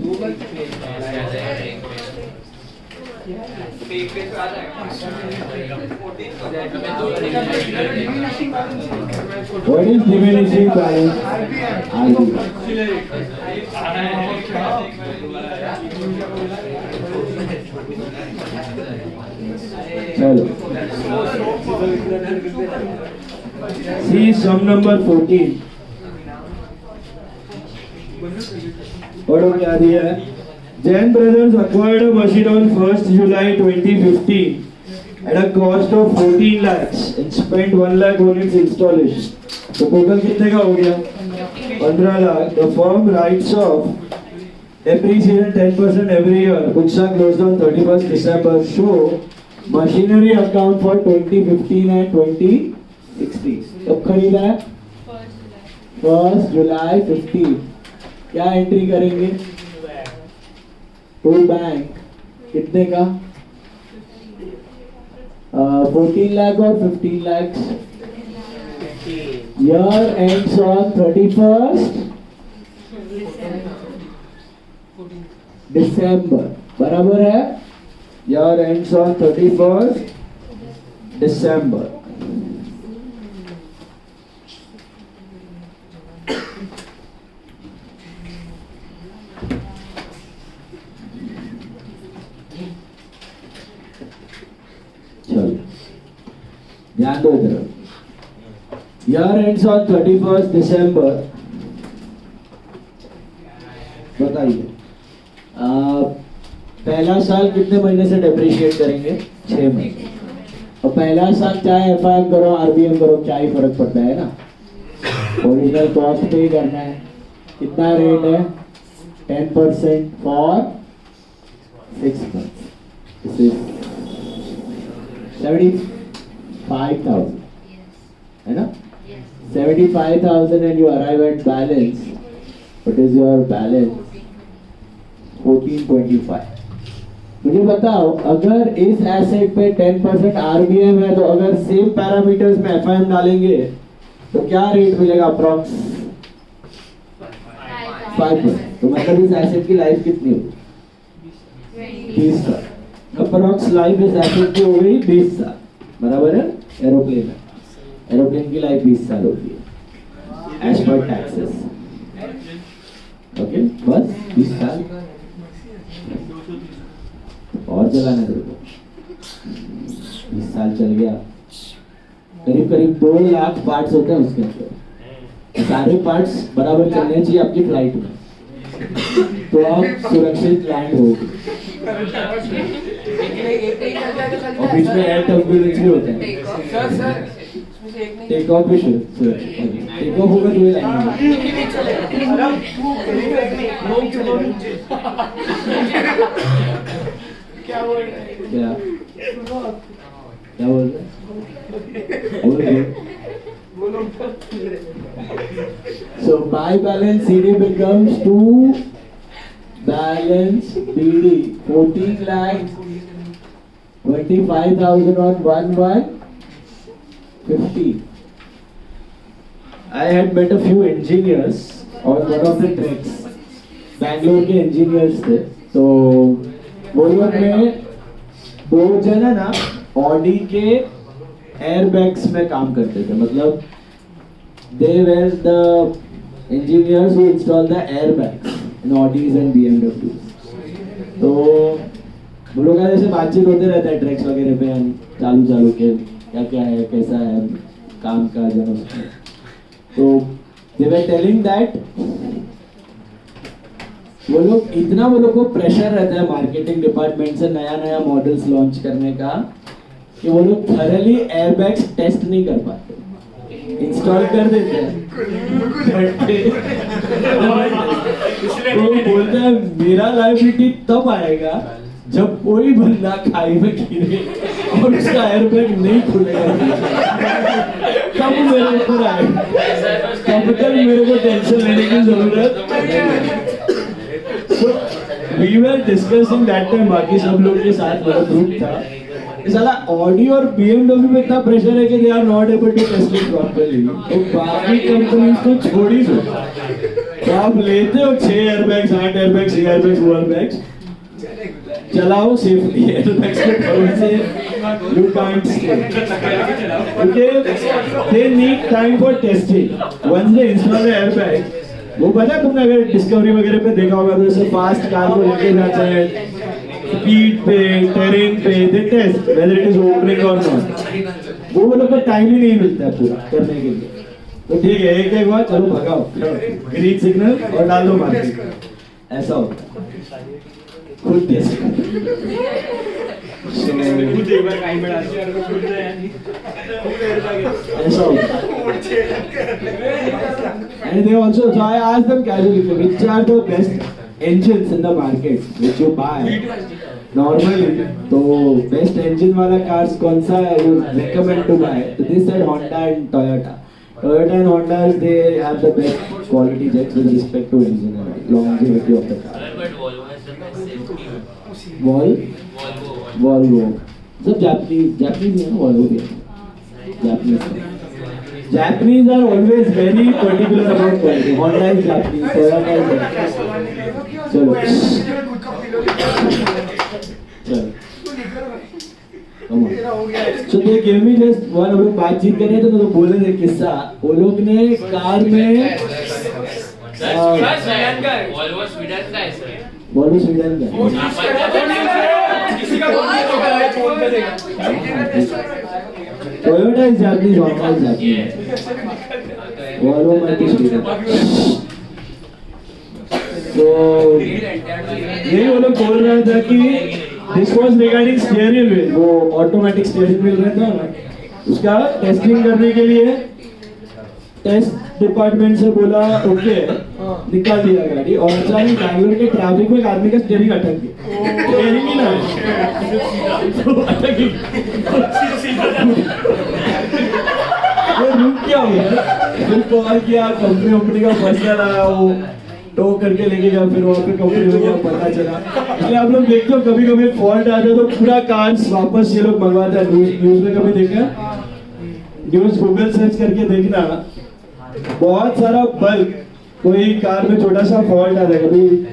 What is diminishing balance? RBM। चलो see sum number 14। पढ़ो क्या दिया है? Jain Brothers acquired a machine on 1st July 2015 at a cost of 14 lakhs and spent 1 lakh on its installation. तो टोटल कितने का हो गया? 15 lakh. The firm writes off depreciation 10% every year. Books are closed on 31st December. So machinery account for 2015 and 2016. कब खरीदा है? 1st July 15। क्या entry करेंगे? टू बैंक कितने का? 14 लाख और 15 lakh. Year ends on 31st December, बराबर है? Year ends on 31st December। ध्यान दो इधर। Year ends on 31st December। बताइए पहला साल कितने महीने से डेप्रिशिएट करेंगे? 6 महीने। और पहला साल चाहे एफआईएम करो आरबीएम करो क्या ही फर्क पड़ता है ना, ओरिजिनल कॉस्ट पे ही करना है। कितना रेट है? 10% फॉर 6 months. This is 75,000 है ना? 75,000 and you arrive at balance. What is your balance? 1425. मुझे बताओ अगर इस एसेट पे 10% आरबीएम है तो अगर सेम पैरामीटर्स में एफआईएम डालेंगे तो क्या रेट मिलेगा अप्रॉक्स? 5%। तो मतलब इस एसेट की लाइफ कितनी होगी? 20 साल। अप्रॉक्स लाइफ इस एसेट की हो गई 20 साल, बराबर है? एरोप्लेन की लाइफ 20 साल होती है एज पर टैक्सेस। ओके, बस 20 साल और चलाना तेरे को। 20 साल चल गया, करीब करीब 2 लाख पार्ट्स होते हैं उसके अंदर। सारे पार्ट्स बराबर चलने चाहिए आपकी फ्लाइट में, तो आप सुरक्षित लैंड होगी। और बीच में एयर टर्बुलेंस भी होता है। टेक ऑफ भी टेक ऑफ होगा तो ये क्या बोल रहे? So my balance CD becomes 2 balance BD 14 lakh 25,000 on 1,150. I had met a few engineers on one of the treks. Bangalore के engineers थे, तो वो लोग में 2 जन है ना ऑडी के एयरबैग्स में काम करते थे। मतलब they were the engineers who installed the airbags in Audis and BMWs. तो वो लोग का जैसे बातचीत होते रहता है ट्रैक्स वगैरह पे चालू के क्या क्या है, कैसा है काम का जन उसमें। तो they were telling that वो लोग को प्रेशर रहता है मार्केटिंग डिपार्टमेंट से नया मॉडल्स लॉन्च करने का कि वो लोग थरली एयरबैग्स टेस्ट नहीं कर पाते, इंस्टॉल कर देते हैं। तो बोलते हैं मेरा लायबिलिटी तब आएगा जब कोई बंदा खाई में गिरे और उसका एयरबैग नहीं खुलेगा, तब मेरे ऊपर आएगा। तब तक मेरे को टेंशन लेने की जरूरत। So we were discussing that time, बाकी सब लोग के साथ मेरा ग्रुप था। साला ऑडी और BMW में इतना प्रेशर है कि they are not able to test it properly। तो बाकी कंपनीज को छोड़ ही दो, तो आप लेते हो 6 एयरबैग्स, 8 एयरबैग्स, 6 एयरबैग्स, 2 एयरबैग्स, चलाओ सेफली। एयरबैग्स के थोड़े से you can't stay, okay? They need time for testing. Once they install the airbag, वो पता है तुमने अगर डिस्कवरी वगैरह पे देखा होगा तो ऐसे फास्ट कार को लेके जाते हैं स्पीड पे, टेरेन पे, they test whether it is opening और नॉट। वो लोग को टाइम ही नहीं मिलता है पूरा करने के लिए। तो ठीक है, एक बार चलो भगाओ, ग्रीन सिग्नल और डाल दो मार्केट, ऐसा होता है। खुद टेस्ट ऐसा होता है। And they also, so I asked them casually, which are the best engines in the market which you buy normally? तो best engine वाला cars कौन सा है you recommend to buy? So they said Honda and Toyota. Toyota and Honda, they have the best quality checks with respect to engine and longevity of the car. But Volvo has the best safety. Volvo. सब Japanese है ना, Volvo भी है। Japanese are always very particular about quality. Honda is Japanese, Toyota is Japanese. चलो come on. So they gave me just one, हम लोग बातचीत कर रहे थे तो बोले थे किस्सा। वो लोग ने कार में वॉल्वो स्वीडन का है सर। वॉल्वो स्वीडन का। Toyota is Japanese, Honda is Japanese. Volvo might be Sweden. तो यही वो लोग बोल रहा था कि this was regarding steering wheel, वो ऑटोमेटिक स्टीयरिंग व्हील रहता है ना, उसका टेस्टिंग करने के लिए टेस्ट डिपार्टमेंट से बोला ओके, निकाल दिया गाड़ी, और अचानक बैंगलोर के ट्रैफिक में एक आदमी का स्टीयरिंग अटक गया। स्टीयरिंग ही ना तो अटक गई, वो रुक क्या हो गया। फिर कॉल किया, कंपनी का पर्सनल आया, वो टो करके लेके गया, फिर वहाँ पे कंपनी में गया, पता चला। इसलिए आप लोग देखते हो कभी कभी फॉल्ट आता है तो पूरा कार्स वापस ये लोग मंगवाते हैं। न्यूज में कभी देखा, न्यूज गूगल सर्च करके देखना, बहुत सारा बल्ब, कोई कार में छोटा सा फॉल्ट आता है, कभी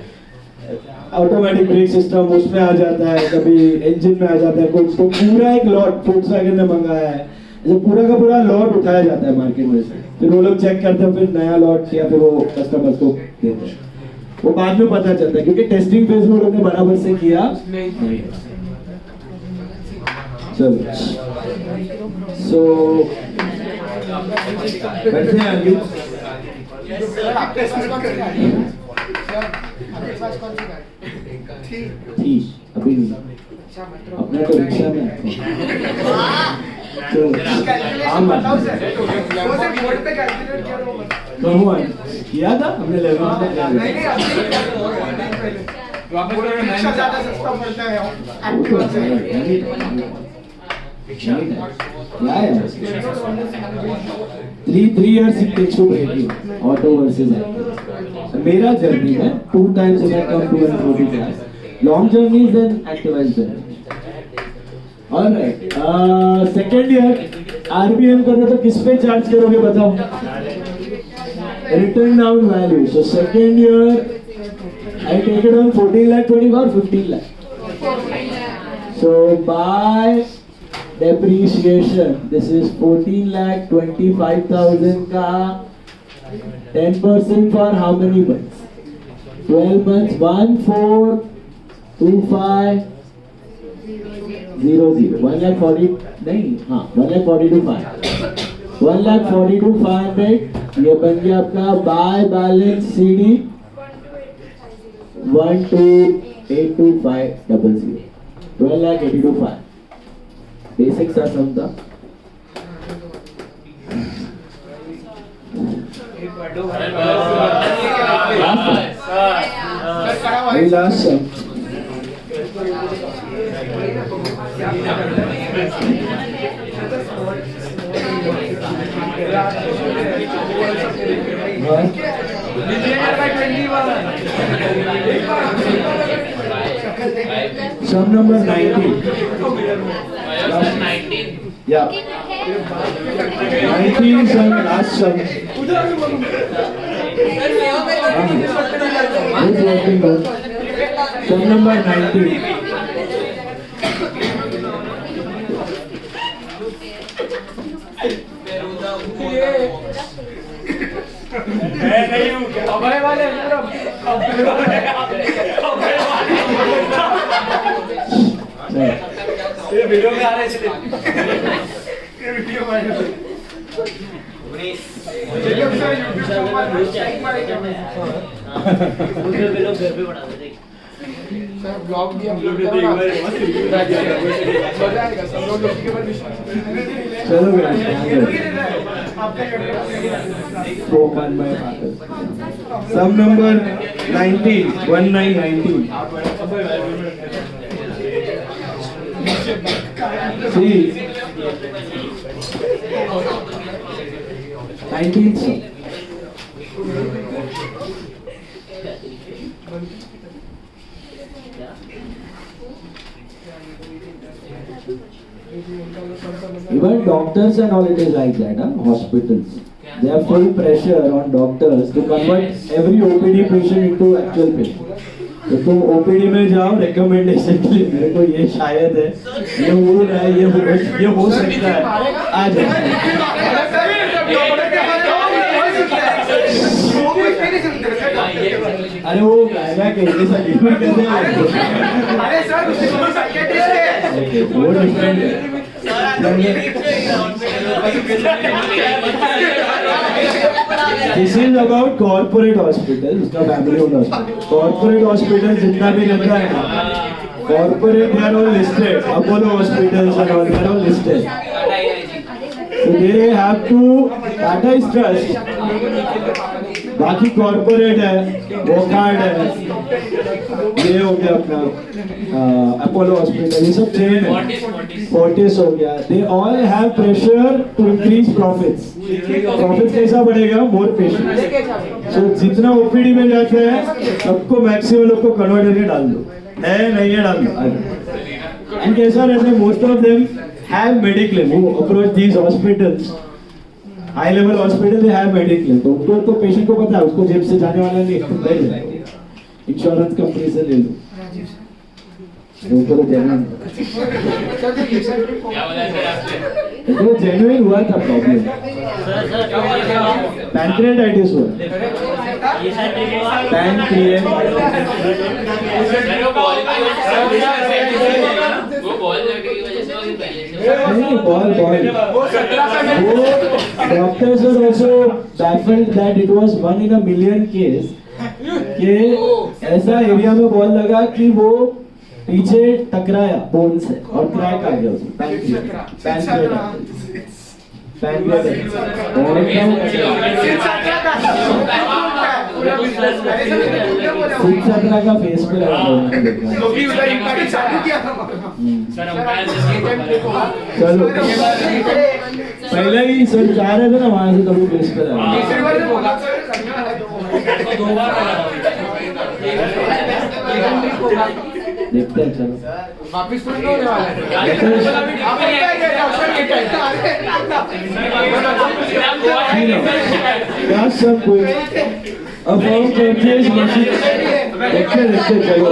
ऑटोमेटिक ब्रेक सिस्टम उसमें आ जाता है, कभी इंजन में आ जाता है, कोई तो पूरा एक लॉट वोक्सवैगन ने मंगाया है, ऐसे पूरा का पूरा लॉट उठाया जाता है मार्केट में से, फिर वो लोग चेक करते हैं, फिर नया लॉट या फिर वो कस्टमर्स को देते हैं। वो बाद में पता चलता है क्योंकि टेस्टिंग फेज में लोगों ने बराबर से किया नहीं। चलो सो करते हैं आगे। ठीक, अभी नहीं, अपना तो रिक्शा में चलो हुआ किया था हमने level three years it takes to break you auto versus Activa. मेरा जर्नी में 2 times I come to 140 class. Long journeys then Activa is better. Alright, second year RBM कर रहे तो किस पे चार्ज करोगे बताओ? Return down value. So second year I take it on 14 lakh 25 or 15 lakh. So by depreciation, this is 14 lakh 25,000 का 10% for how many months? 12 months. 1 4 2 5 0 0 1 lakh 40 नहीं, हाँ 1 lakh 42 5 1 lakh 42 500 ये बन गया आपका by balance CD 1282500 12 lakh 82 5 basic सा समझा। Last सम sum number 19. Yeah. 19 sum, last sum. Good working good. Sum number 19. ये वीडियो में आ रहे हैं ये वीडियो में ब्लॉग भी अपलोड चलो सम number 19 1919 See 19th even doctors and all, it is like that, hospitals. They have full pressure on doctors to convert every OPD patient into actual patient. तो तुम OPD में जाओ रिकमेंडेशन के लिए, मेरे को ये शायद है, ये हो रहा है, ये हो सकता है, आ जाओ। अरे वो गायला कैसे सा डिफरेंट करते हैं? अरे सर वो डिफरेंट है। This is about corporate hospital, उसका family owned hospital. Corporate hospital जितना भी रहता है ना, corporate they are all listed. Apollo hospitals and all they are all listed. So they have to Tata is trust. बाकी corporate है, Wockhardt है, ये हो गया अपना Apollo hospital, ये सब chain है. Fortis हो गया. They all have pressure to increase profits. Profits कैसा बढ़ेगा? More patients. So जितना OPD में जाते हैं, सबको मैक्सिमम लोग को कन्वर्टर में डाल दो. है नहीं है डाल दो. And कैसा रहता है? Most of them have mediclaim. Who approach these hospitals? High level hospital they have mediclaim. तो उनको तो पेशेंट को पता है, उसको जेब से जाने वाला नहीं, ले लो इंश्योरेंस कंपनी से ले लो. उनको तो जेन्युइन तो जेन्युइन हुआ था प्रॉब्लम. पैंक्रियाटाइटिस हुआ. नहीं बॉल वो doctors were also baffled that it was 1 in a million case कि ऐसा एरिया में बॉल लगा कि वो पीछे टकराया बोन से और क्रैक आ गया उसमें. पैंक्रियाटाइटिस का फेस पे लगा. चलो पहले ही सर जा रहे थे ना वहां से, तभी फेस पे लगा. देखते हैं चलो वापिस थोड़ी होने वाला है. क्या सब कोई अब हम परचेज मशीन देखते चलो.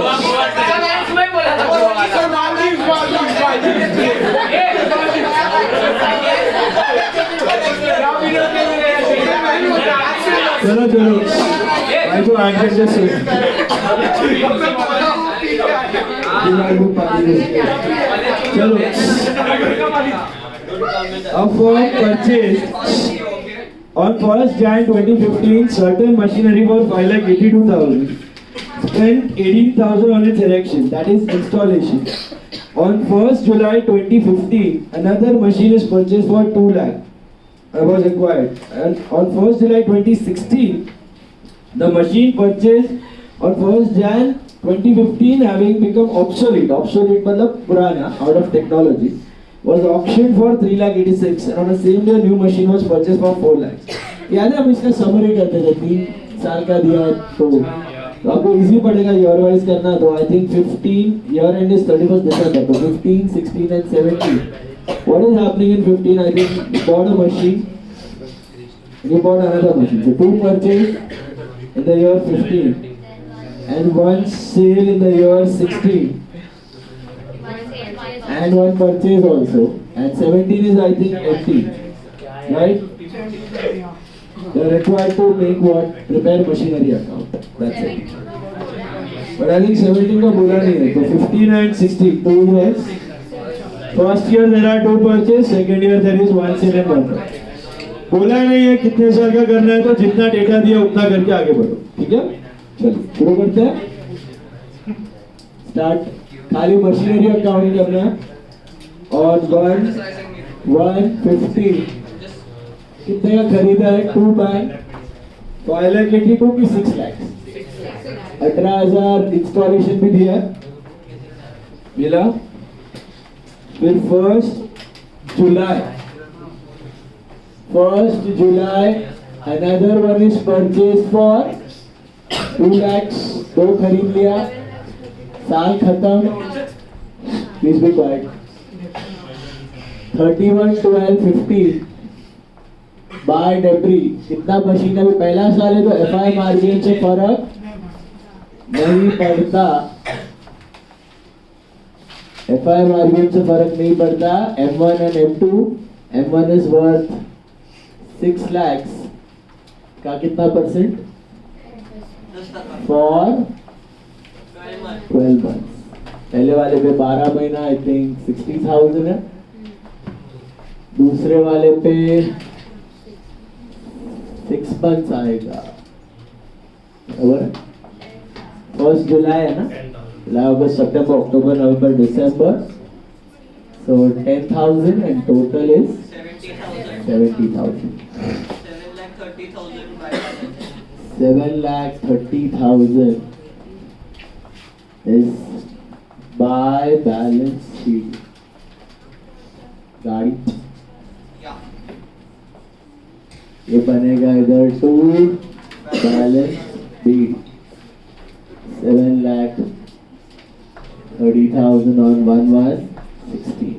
चलो चलो आई तो आगे से चलो अब for purchase on 1st Jan 2015 certain machinery for 5,82,000 spent 18,000 on its erection, that is installation. On 1st July 2015 another machine is purchased for 2 lakh was acquired, and on 1st July 2016 the machine purchased on 1st Jan 2015 having become obsolete मतलब पुराना out of technology was auctioned for 3,86,000 and on the same day new machine was purchased for 4 lakhs. याद है हम इसका summary करते थे 3 साल का दिया तो आपको इजी पड़ेगा ईयर वाइज करना. तो I think 15 year and is 31st December, तो 15, 16 and 17 what is happening in 15? I think you bought a machine, you bought another machine, so 2 purchased in the year 15 and 1 sale in the year 16 and 1 purchase also, and 17 is I think empty, right? They are required to make what? Prepare machinery account, that's it. But I think 17 का बोला नहीं है, तो 15 and 16 2 years. First year there are 2 purchase, second year there is 1 sale and 1 purchase. बोला नहीं है कितने साल का करना है, तो जितना डेटा दिया उतना करके आगे बढ़ो. ठीक है, चलो शुरू करते हैं. स्टार्ट. खाली मशीनरी अकाउंट करना है और 150 कितने का खरीदा है? 2 बैंक 5,82 की 6 लाख 18,000 इंस्टॉलेशन भी दिया मिला. फिर 1st July another one is purchased for 2 lakhs 2 खरीद लिया. साल खत्म. Please be quiet. 31/12/15 बाय डेब्री. कितना मशीन है? पहला साल है तो एफआई मार्जिन से फर्क नहीं पड़ता. एफआई मार्जिन से फर्क नहीं पड़ता. M1 and M2. M1 is worth 6 lakhs का कितना परसेंट? For 12 months. पहले वाले पे 12 महीना आई थिंक 60,000 है. दूसरे वाले पे 6 months आएगा, बराबर? 1st जुलाई है ना, जुलाई अगस्त सितंबर अक्टूबर नवंबर दिसंबर, so 10,000 and total is 70,000. 7,30,000 is by balance sheet. गाड़ी ये बनेगा इधर to balance sheet 7,30,000 on 1/1/16.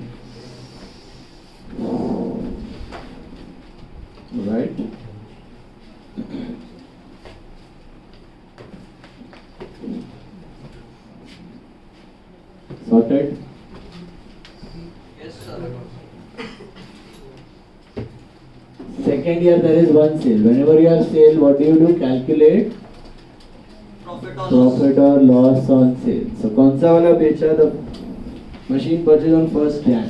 Right? Sorted? Yes, sir. Second year there is one sale. Whenever you have sale, what do? Calculate Profit or loss. profit or loss on sale. So कौन सा वाला बेचा? The machine purchased on 1st Jan.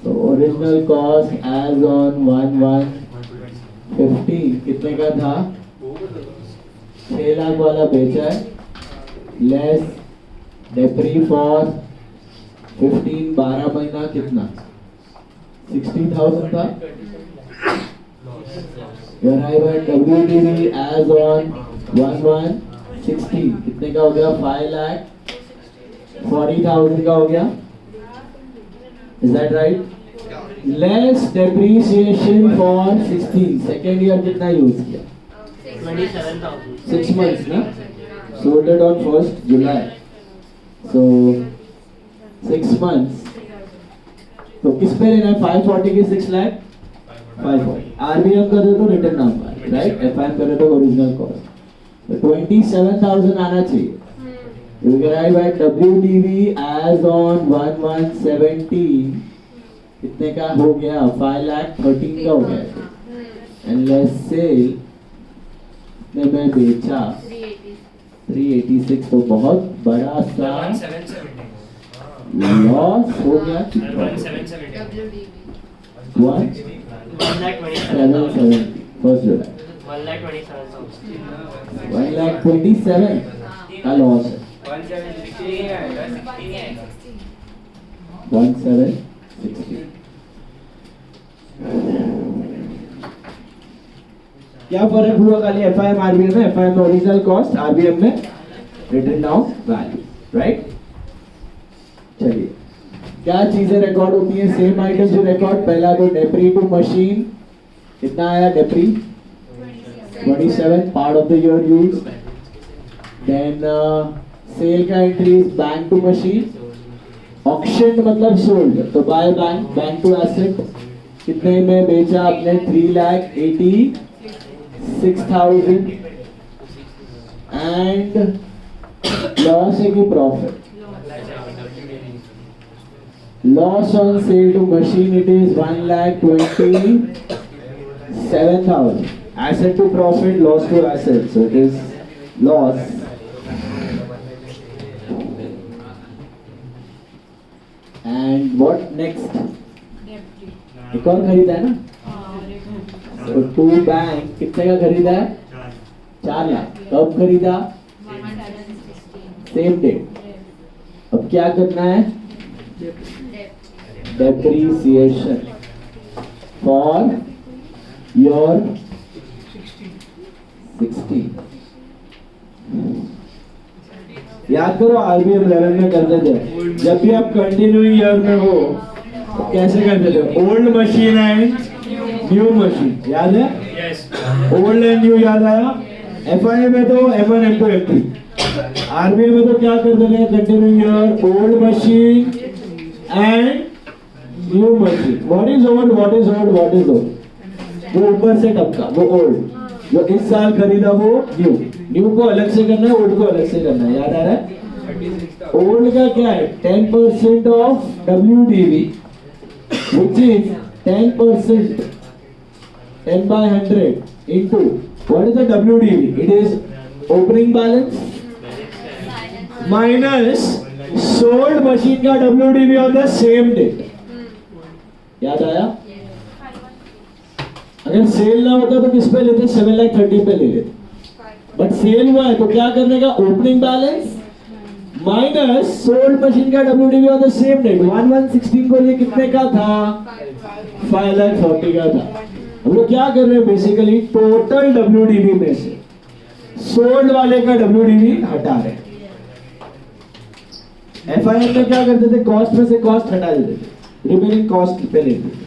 So original cost as on 1/1/15 कितने का था? 6 लाख वाला बेचा है, less debris for 15 12 महीना कितना? 60,000 था. You arrive at WDV as on 1/1/16 कितने का हो गया? 5,40,000 का हो गया. Is that right? Less depreciation for 16. Second year कितना यूज किया? 27,000. 6 months ना? Sold it on 1st July. So 6 months. तो किस पे लेना है? 540 की 6 लाख 540. RBM करे तो रिटर्न नंबर, राइट? FIM करे तो ओरिजिनल कॉस्ट. तो 27,000 आना चाहिए. You can arrive at WDV as on 1/1/17 कितने का हो गया? 5,13,000 का हो गया. And let's say ने मैं बेचा 386, तो बहुत बड़ा सा 1,770. लॉस हो गया. 1,770. 1,770 1st July. 1,27,000. 1,27,000 का लॉस है. 1,760. क्या फर्क हुआ खाली FIM RBM में? FIM में ओरिजिनल कॉस्ट, RBM में रिटन डाउन वैल्यू, राइट? चलिए क्या चीजें रिकॉर्ड होती हैं? सेम आइटम जो रिकॉर्ड. पहला तो डेप्री टू मशीन कितना आया? Depre 27 part of the year use. Then sale का entry bank to machine. Auction मतलब सोल्ड, तो by bank, bank to asset कितने में बेचा आपने? 3,86,000 एंड लॉस है कि profit? Loss on sale to machine, it is 1,27,000. Asset to profit, loss to asset, so it is loss. And what next? एक और खरीदा है ना? So to bank कितने का खरीदा है? 4 लाख. कब खरीदा? Same date. अब क्या करना है? Depreciation for your 16. याद करो RBM 11 में करते थे, जब भी आप कंटिन्यूइंग ईयर में हो तो कैसे करते थे? Old machine and new machine, याद है? Yes. ओल्ड एंड न्यू याद आया? FI में तो M1 M2 M3. RBM में तो क्या करते थे? Continuing year, old machine and new machine. What is old? What is old? What is old? वो ऊपर से टपका वो ओल्ड, जो इस साल खरीदा वो न्यू. न्यू को अलग से करना है, ओल्ड को अलग से करना है. याद आ रहा है? ओल्ड का क्या है? 10% of WDV, which is 10%, 10/100 into what is the WDV? It is opening balance minus sold machine का WDV on the same date. याद आया? अगर सेल ना होता तो किस पे लेते? 7,30,000 पे ले लेते, बट सेल हुआ है तो क्या करने का? Opening balance minus sold machine का WDV on the same date. 1/116 को ये कितने का था? 5,40,000 का था। हम लोग क्या कर रहे हैं बेसिकली? टोटल WDV में से सोल्ड वाले का WDV हटा रहे हैं। FIM में क्या करते थे? कॉस्ट में से कॉस्ट हटा देते थे, रिमेनिंग कॉस्ट पे लेते थे।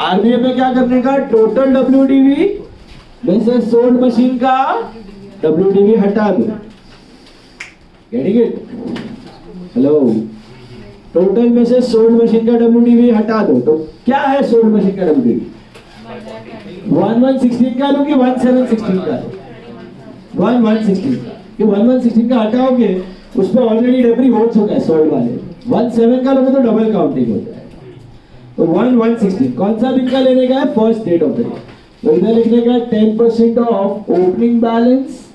RBM में क्या करने का? टोटल WDV में से सोल्ड मशीन का WDV हटा दो। Getting it? हेलो, टोटल में से सोल्ड मशीन का WDV हटा दो, तो क्या है सोल्ड मशीन का WDV? 1/116 का लो कि 1/716 का? 1/116 कि 1/116 का हटाओगे उस पर ऑलरेडी डेब्री हो चुका है सोल्ड वाले। 1/7 का लोगे तो डबल काउंटिंग होता है। तो 1/116 कौन सा दिन का लेने का है? First date of the day. तो इधर लिखने का 10% of opening balance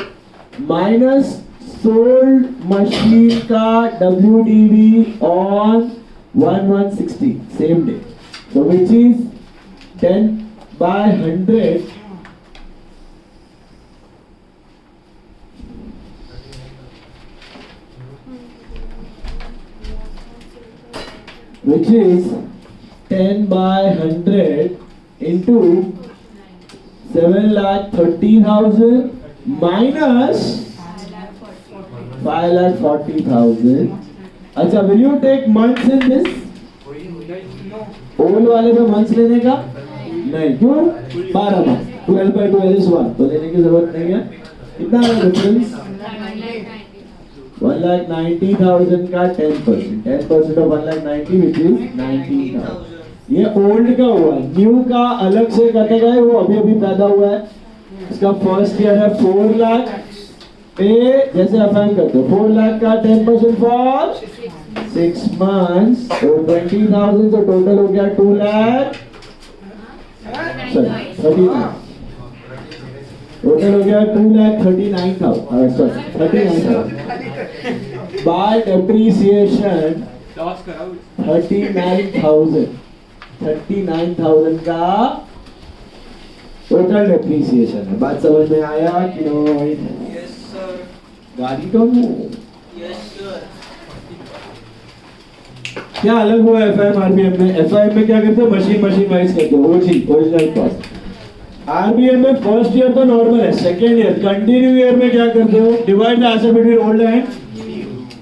minus sold machine का WDV on 1/116 same day, so which is 10/100 which is 10/100 into 7,30,000 minus 5,40,000. अच्छा, will you take months in this? Old वाले में मंथ्स लेने का नहीं, क्यों? 12 मंथ, 12/12 is 1, तो लेने की जरूरत नहीं है। कितना है डिफरेंस? 1,90,000 का 10%, 10% ऑफ 1,90,000 which is 90,000। ये ओल्ड का हुआ, न्यू का अलग से कटेगा, वो अभी अभी पैदा हुआ है। इसका फर्स्ट ईयर है 4 लाख पे, जैसे अफाइन करते हो 4 लाख का 10% फॉर 6 months, तो 20,000, तो टोटल हो गया 2 लाख, सॉरी 39, टोटल हो गया 2,39,000, सॉरी 39,000 बाय डेप्रीसिएशन 39,000 का टोटल डेप्रीसिएशन है। बात समझ में आया कि नहीं? Yes, sir. गाड़ी तो Yes, sir. क्या अलग हुआ FIM RBM में? FIM में क्या करते हो? मशीन वाइज करते हो, ओरिजिनल कॉस्ट। RBM में फर्स्ट ईयर तो नॉर्मल है, सेकेंड ईयर कंटिन्यू ईयर में क्या करते हो? Divide the asset between old and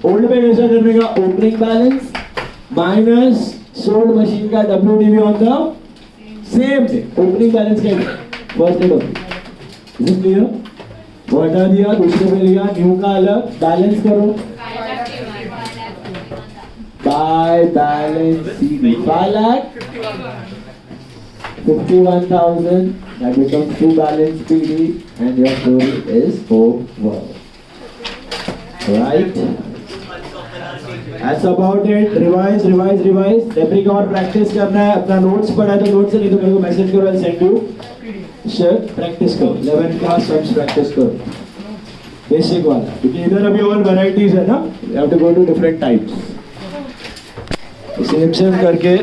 old में कैसा करने का? Opening balance minus sold machine का WDV on the same day. Opening balance क्या है? First day of is clear? वो हटा दिया, दूसरे में लिया, न्यू का अलग, बैलेंस करो by balance CD 5,51,000, that becomes 2 balance PD and your story is over. Right? That's about it. Revise. Debris का और प्रैक्टिस करना है। अपना नोट्स पढ़ा है तो नोट्स से, नहीं तो मेरे को मैसेज करो, I'll send you। Shit practice करो, 11th क्लास सम्स प्रैक्टिस करो, बेसिक वाला, क्योंकि इधर अभी और वैरायटीज है ना, you have to go to different types। Same करके